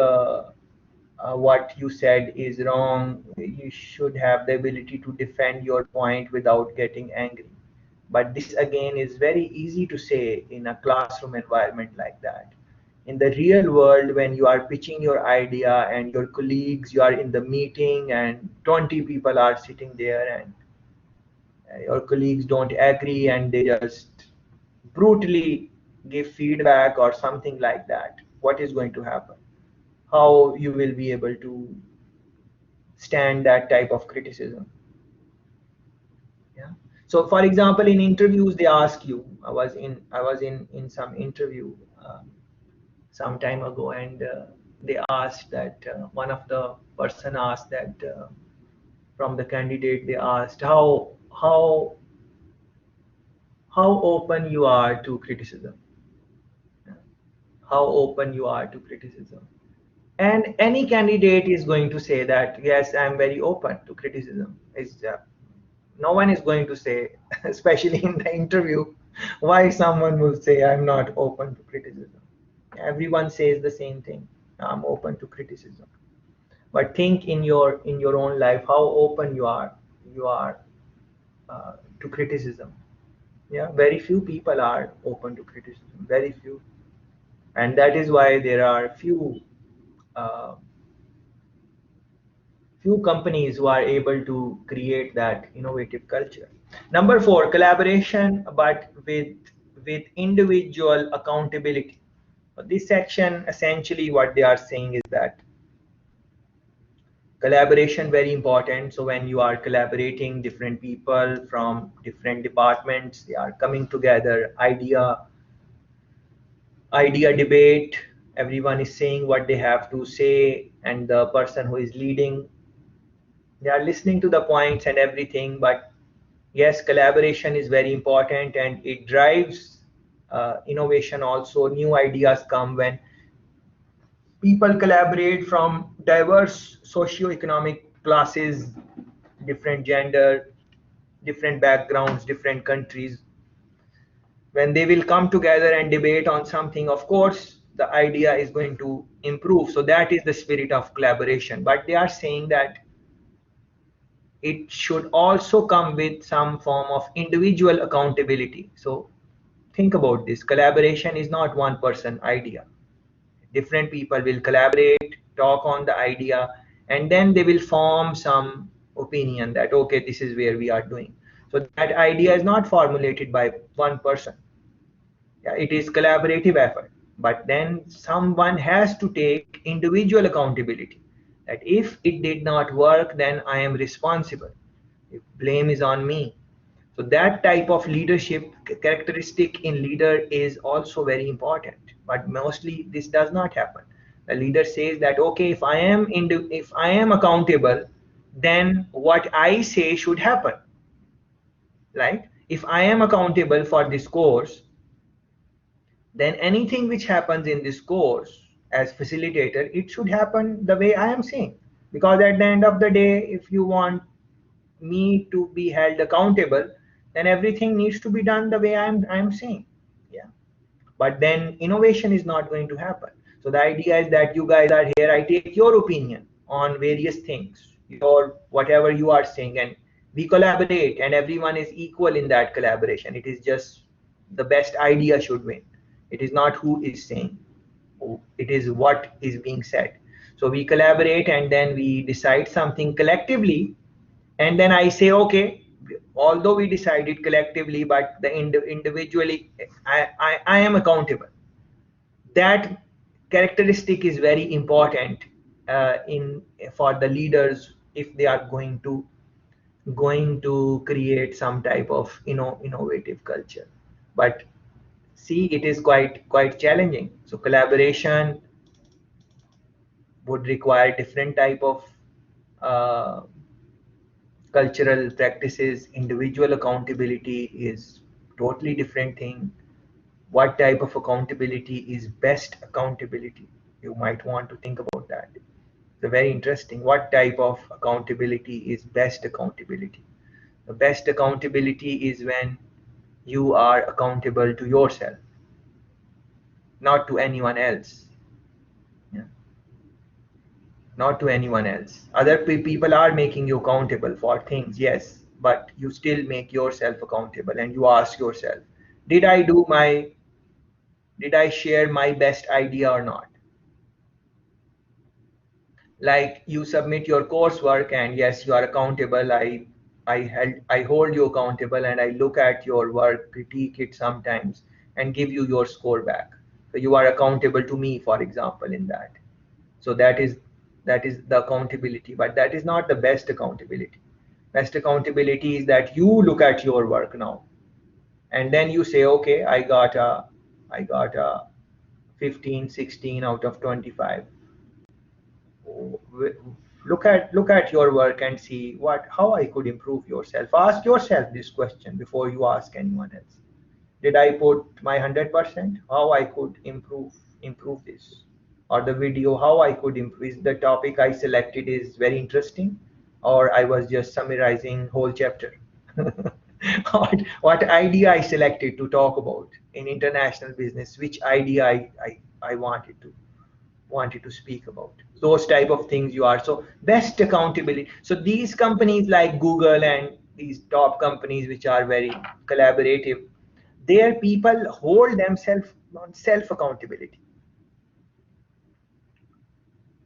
what you said is wrong, you should have the ability to defend your point without getting angry. But this again is very easy to say in a classroom environment like that. In the real world, when you are pitching your idea and your colleagues, you are in the meeting and 20 people are sitting there, and your colleagues don't agree and they just brutally give feedback or something like that, what is going to happen? How you will be able to stand that type of criticism? Yeah. So for example, in interviews they ask you, I was in some interview some time ago, and they asked that one of the person asked that from the candidate, they asked how open you are to criticism. Yeah. How open you are to criticism. And any candidate is going to say that, yes, I'm very open to criticism. No one is going to say, especially in the interview, why someone will say, I'm not open to criticism. Everyone says the same thing, I'm open to criticism. But think in your own life how open you are to criticism. Yeah, very few people are open to criticism, very few. And that is why there are uh, few companies who are able to create that innovative culture. Number four, collaboration, but with individual accountability. This section, essentially what they are saying is that collaboration very important. So when you are collaborating, different people from different departments, they are coming together, idea debate, everyone is saying what they have to say, and the person who is leading, they are listening to the points and everything. But yes, collaboration is very important, and it drives innovation also. New ideas come when people collaborate from diverse socio-economic classes, different gender, different backgrounds, different countries. When they will come together and debate on something, of course the idea is going to improve. So that is the spirit of collaboration. But they are saying that it should also come with some form of individual accountability. So think about this, collaboration is not one person idea. Different people will collaborate, talk on the idea, and then they will form some opinion that, okay, this is where we are doing. So that idea is not formulated by one person. Yeah, it is collaborative effort. But then someone has to take individual accountability, that if it did not work, then I am responsible. If blame is on me. So that type of leadership characteristic in leader is also very important. But mostly this does not happen. The leader says that, okay, if I am accountable, then what I say should happen. Right? If I am accountable for this course, then anything which happens in this course as facilitator, it should happen the way I am saying. Because at the end of the day, if you want me to be held accountable, then everything needs to be done the way I'm saying. Yeah. But then innovation is not going to happen. So the idea is that you guys are here, I take your opinion on various things, your whatever you are saying, and we collaborate, and everyone is equal in that collaboration. It is just the best idea should win. It is not who is saying, it is what is being said. So we collaborate and then we decide something collectively, and then I say, okay, although we decided collectively, but the individually, I am accountable. That characteristic is very important in for the leaders if they are going to create some type of innovative culture. But see, it is quite challenging. So collaboration would require different type of uh, cultural practices. Individual accountability is totally different thing. What type of accountability is best accountability? You might want to think about that. It's very interesting. What type of accountability is best accountability? The best accountability is when you are accountable to yourself, not to anyone else. Yeah. Not to anyone else. Other people are making you accountable for things, yes, but you still make yourself accountable and you ask yourself, did I do my, did I share my best idea or not? Like you submit your coursework and yes, you are accountable. I hold you accountable and I look at your work, critique it sometimes, and give you your score back. So you are accountable to me, for example, in that. So that is the accountability, but that is not the best accountability. Best accountability is that you look at your work now and then you say, okay, I got a 15, 16 out of 25. Look at your work and see what how I could improve yourself. Ask yourself this question before you ask anyone else. Did I put my 100%? How I could improve this? Or the video, how I could improve? Is the topic I selected is very interesting, or I was just summarizing whole chapter? what idea I selected to talk about in international business? Which idea I wanted to speak about, those type of things you are. So best accountability. So these companies like Google and these top companies which are very collaborative, their people hold themselves on self accountability.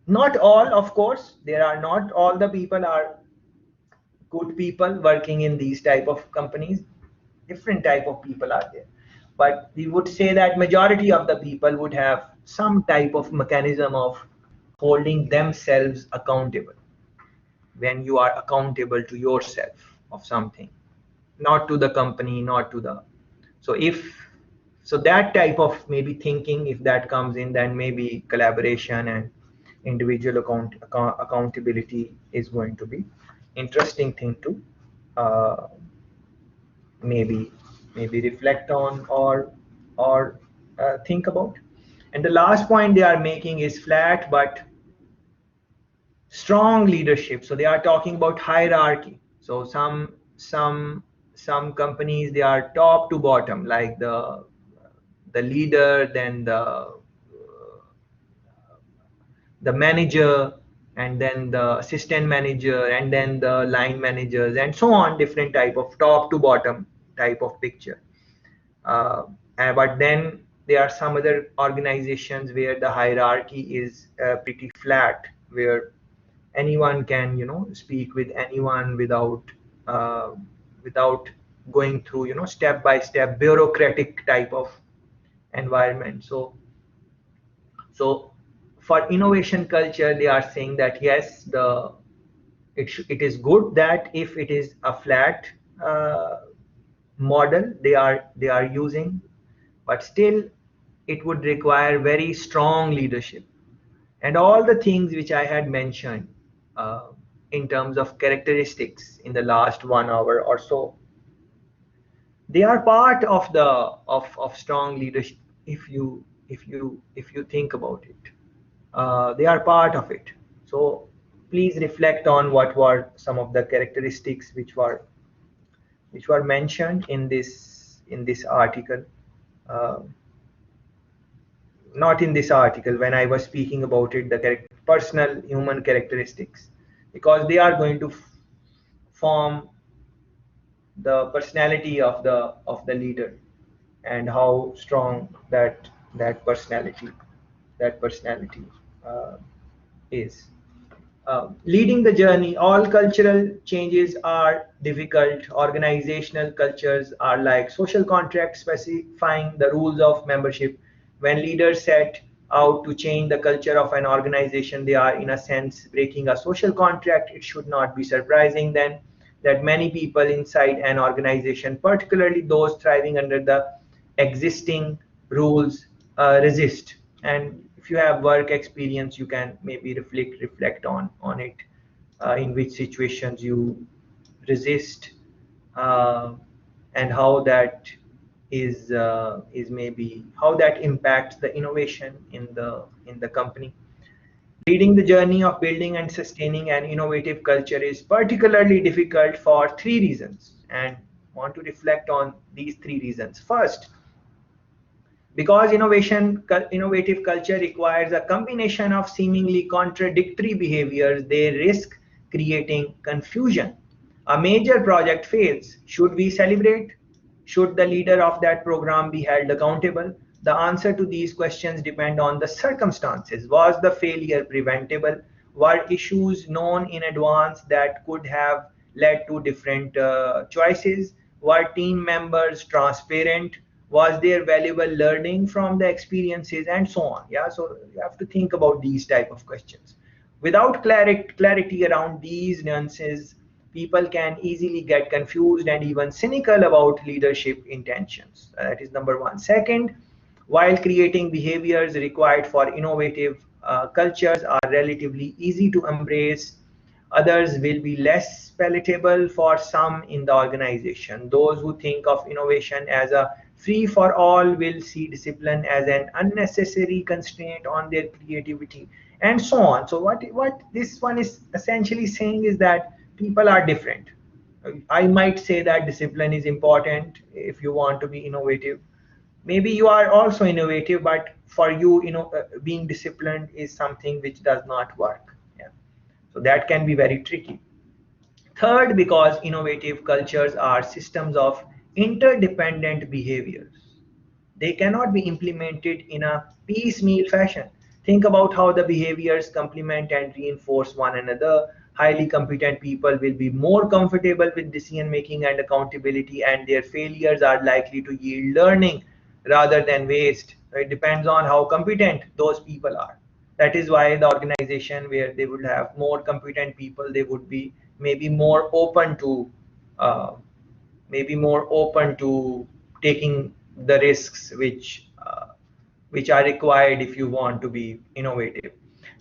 Not all, of course, there are not all the people are good people working in these type of companies. Different type of people are there, but we would say that majority of the people would have some type of mechanism of holding themselves accountable. When you are accountable to yourself of something, not to the company, not to the, so if, so that type of maybe thinking, if that comes in, then maybe collaboration and individual accountability is going to be interesting thing to uh, maybe maybe reflect on or think about. And the last point they are making is flat but strong leadership. So they are talking about hierarchy. So some companies, they are top to bottom, like the leader, then the manager, and then the assistant manager, and then the line managers, and so on, different type of top to bottom type of picture. But then there are some other organizations where the hierarchy is pretty flat, where anyone can speak with anyone uh, without going through step by step bureaucratic type of environment. So for innovation culture, they are saying that yes, it is good that if it is a flat uh, model they are using, but still it would require very strong leadership. And all the things which I had mentioned uh, in terms of characteristics in the last 1 hour or so, they are part of of strong leadership. If you think about it, they are part of it. So please reflect on what were some of the characteristics which were mentioned in this article. Uh, Not in this article, when I was speaking about it, the personal human characteristics, because they are going to form the personality of the leader. and how strong that personality uh, is. Leading the journey, all cultural changes are difficult. Organizational cultures are like social contracts specifying the rules of membership. When leaders set out to change the culture of an organization, they are, in a sense, breaking a social contract. It should not be surprising then that many people inside an organization, particularly those thriving under the existing rules, resist. And if you have work experience, you can maybe reflect on it, in which situations you resist, uh, and how that is maybe how that impacts the innovation in the company. Leading the journey of building and sustaining an innovative culture is particularly difficult for three reasons, and want to reflect on these three reasons. First, because innovative culture requires a combination of seemingly contradictory behaviors, they risk creating confusion. A major project fails. Should we celebrate? Should the leader of that program be held accountable? The answer to these questions depend on the circumstances. Was the failure preventable? Were issues known in advance that could have led to different choices? Were team members transparent? Was there valuable learning from the experiences, and so on? Yeah, so you have to think about these type of questions. Without clarity around these nuances, people can easily get confused and even cynical about leadership intentions. That is number one. Second, while creating behaviors required for innovative cultures are relatively easy to embrace, others will be less palatable for some in the organization. Those who think of innovation as a free for all will see discipline as an unnecessary constraint on their creativity, and so on. So what this one is essentially saying is that people are different. I might say that discipline is important if you want to be innovative. Maybe you are also innovative, but for you, being disciplined is something which does not work. Yeah. So that can be very tricky. Third, because innovative cultures are systems of interdependent behaviors. They cannot be implemented in a piecemeal fashion. Think about how the behaviors complement and reinforce one another. Highly competent people will be more comfortable with decision making and accountability, and their failures are likely to yield learning rather than waste. It depends on how competent those people are. That is why the organization where they would have more competent people, they would be maybe more open to uh, taking the risks which are required if you want to be innovative.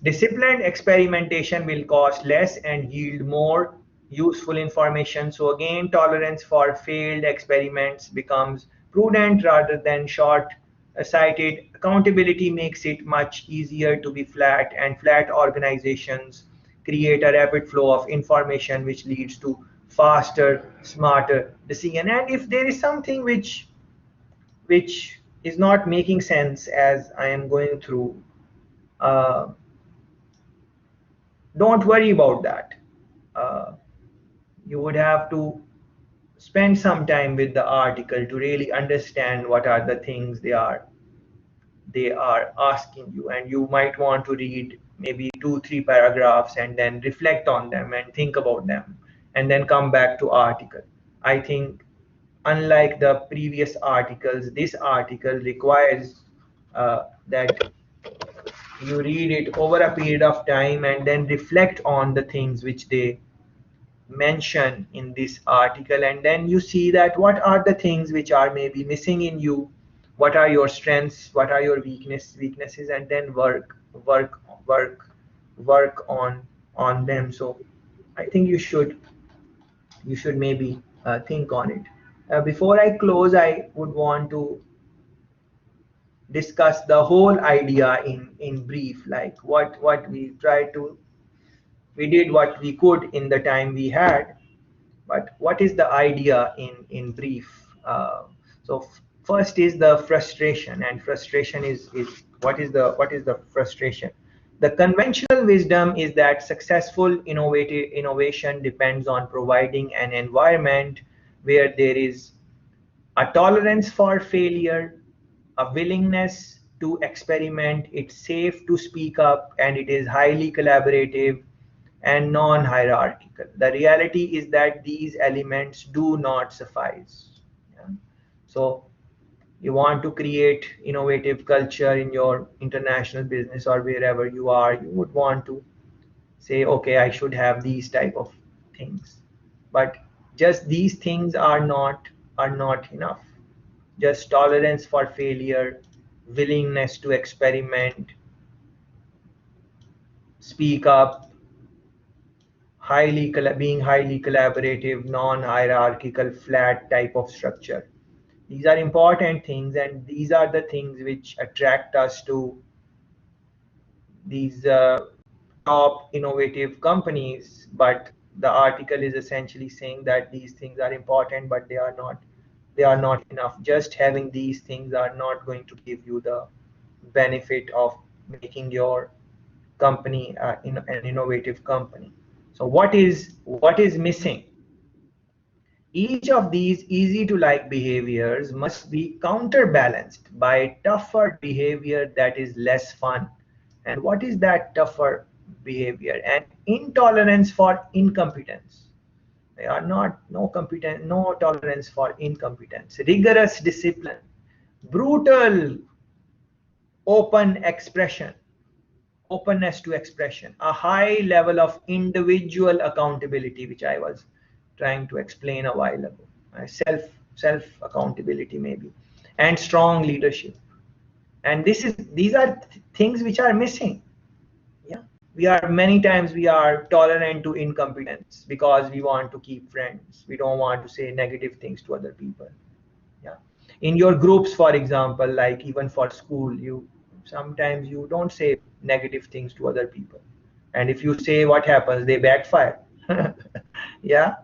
Disciplined experimentation will cost less and yield more useful information. So again, tolerance for failed experiments becomes prudent rather than short-sighted. Accountability makes it much easier to be flat, and flat organizations create a rapid flow of information which leads to faster, smarter decision. And if there is something which is not making sense as I am going through, uh, don't worry about that. Uh, you would have to spend some time with the article to really understand what are the things they are asking you, and you might want to read maybe 2 3 paragraphs and then reflect on them and think about them and then come back to article. I think unlike the previous articles, this article requires that you read it over a period of time and then reflect on the things which they mention in this article, and then you see that what are the things which are maybe missing in you, what are your strengths, what are your weaknesses, and then work work work on them. So I think you should maybe think on it. Before I close, I would want to discuss the whole idea in brief, like what we did what we could in the time we had, but what is the idea in brief? So first is the frustration, and frustration is what is the frustration? The conventional wisdom is that successful innovative innovation depends on providing an environment where there is A tolerance for failure, a willingness to experiment, it's safe to speak up, and it is highly collaborative and non hierarchical. The reality is that these elements do not suffice. Yeah. So, you want to create innovative culture in your international business or wherever you are, you would want to say, okay, I should have these type of things, but just these things are not enough. Just tolerance for failure, willingness to experiment, speak up, being highly collaborative, non-hierarchical, flat type of structure. These are important things, and these are the things which attract us to these top innovative companies. But the article is essentially saying that these things are important, but they are not enough. Just having these things are not going to give you the benefit of making your company an innovative company. So what is missing? Each of these easy to like behaviors must be counterbalanced by tougher behavior that is less fun. And what is that tougher behavior? And intolerance for incompetence. They are not no tolerance for incompetence. Rigorous discipline, brutal open expression, openness to expression, a high level of individual accountability, which I was trying to explain a while ago. Self accountability maybe, and strong leadership. And these are things which are missing. Yeah, many times we are tolerant to incompetence because we want to keep friends. We don't want to say negative things to other people. Yeah, in your groups, for example, like even for school, you sometimes you don't say negative things to other people, and if you say, what happens? They backfire. Yeah.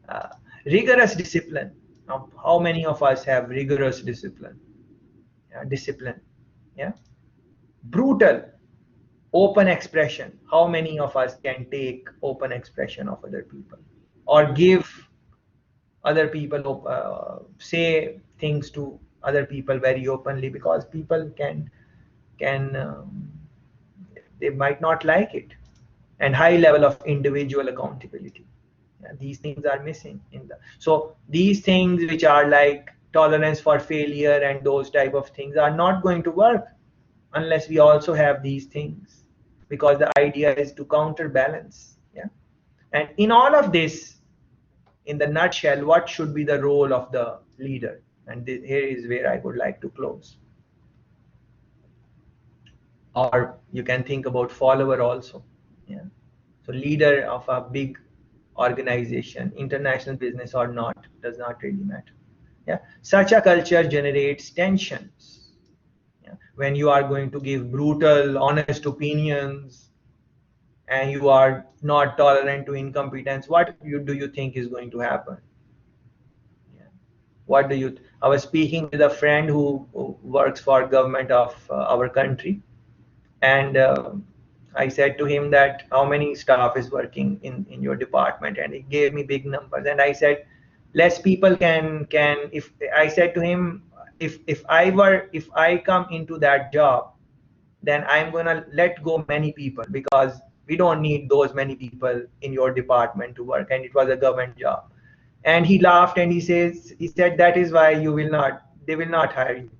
uh, Rigorous discipline. Now, how many of us have rigorous discipline? Yeah, discipline. Yeah. Brutal open expression. How many of us can take open expression of other people, or give other people say things to other people very openly, because people can they might not like it. And high level of individual accountability. Yeah, these things are missing in the so these things which are like tolerance for failure and those type of things are not going to work unless we also have these things, because the idea is to counterbalance. Yeah. And in all of this, in the nutshell, what should be the role of the leader? And here is where I would like to close. Or you can think about follower also. Yeah. So leader of a big organization, international business or not, does not really matter. Yeah. Such a culture generates tensions. Yeah. When you are going to give brutal, honest opinions, and you are not tolerant to incompetence, what do you think is going to happen? Yeah. What do you? I was speaking with a friend who works for government of our country, and I said to him that how many staff is working in your department, and he gave me big numbers. And I said, less people can if I said to him, if I come into that job, then I'm gonna let go many people, because we don't need those many people in your department to work, and it was a government job. And he laughed and he said, that is why they will not hire you.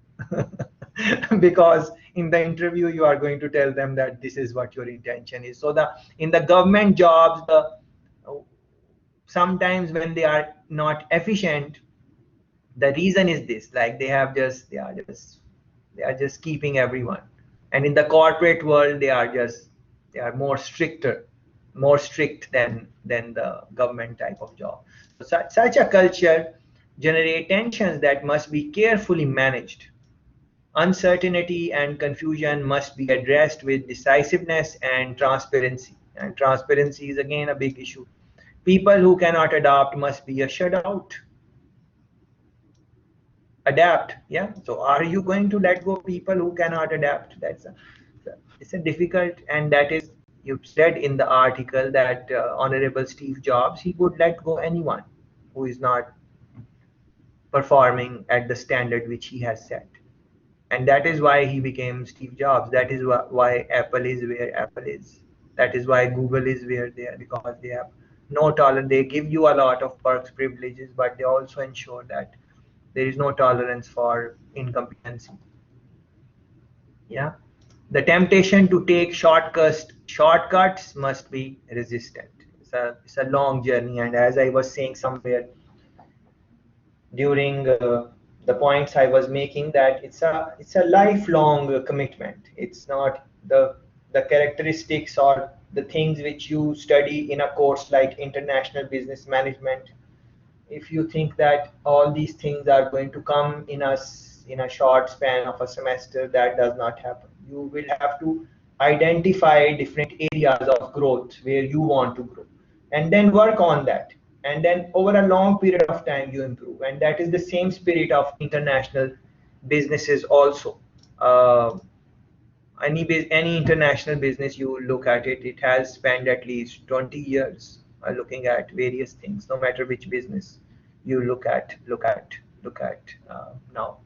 Because in the interview you are going to tell them that this is what your intention is. So the in the government jobs, the sometimes when they are not efficient, the reason is this, like they are just keeping everyone. And in the corporate world, they are more strict than the government type of job. So such a culture generate tensions that must be carefully managed. Uncertainty and confusion must be addressed with decisiveness and transparency. And transparency is again a big issue. People who cannot adapt must be shut out. Adapt. Yeah. So are you going to let go people who cannot adapt? It's a difficult, and that is, you said in the article that Honorable Steve Jobs, he would let go anyone who is not performing at the standard which he has set. And that is why he became Steve Jobs. That is why Apple is where Apple is. That is why Google is where they are, because they have no tolerance. They give you a lot of perks, privileges, but they also ensure that there is no tolerance for incompetency. Yeah, the temptation to take shortcuts must be resistant. It's a long journey, and as I was saying somewhere during the points I was making, that it's a lifelong commitment. It's not the characteristics or the things which you study in a course like international business management. If you think that all these things are going to come in a short span of a semester, that does not happen. You will have to identify different areas of growth where you want to grow, and then work on that, and then over a long period of time you improve. And that is the same spirit of international businesses also. uh, any international business, you look at it, it has spent at least 20 years looking at various things, no matter which business you look at now.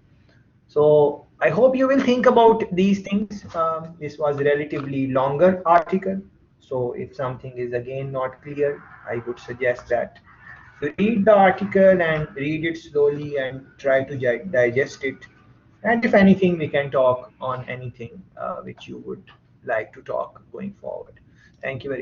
So I hope you will think about these things. This was a relatively longer article, so if something is again not clear, I would suggest that you read the article and read it slowly and try to digest it. And if anything, we can talk on anything which you would like to talk going forward. Thank you very much.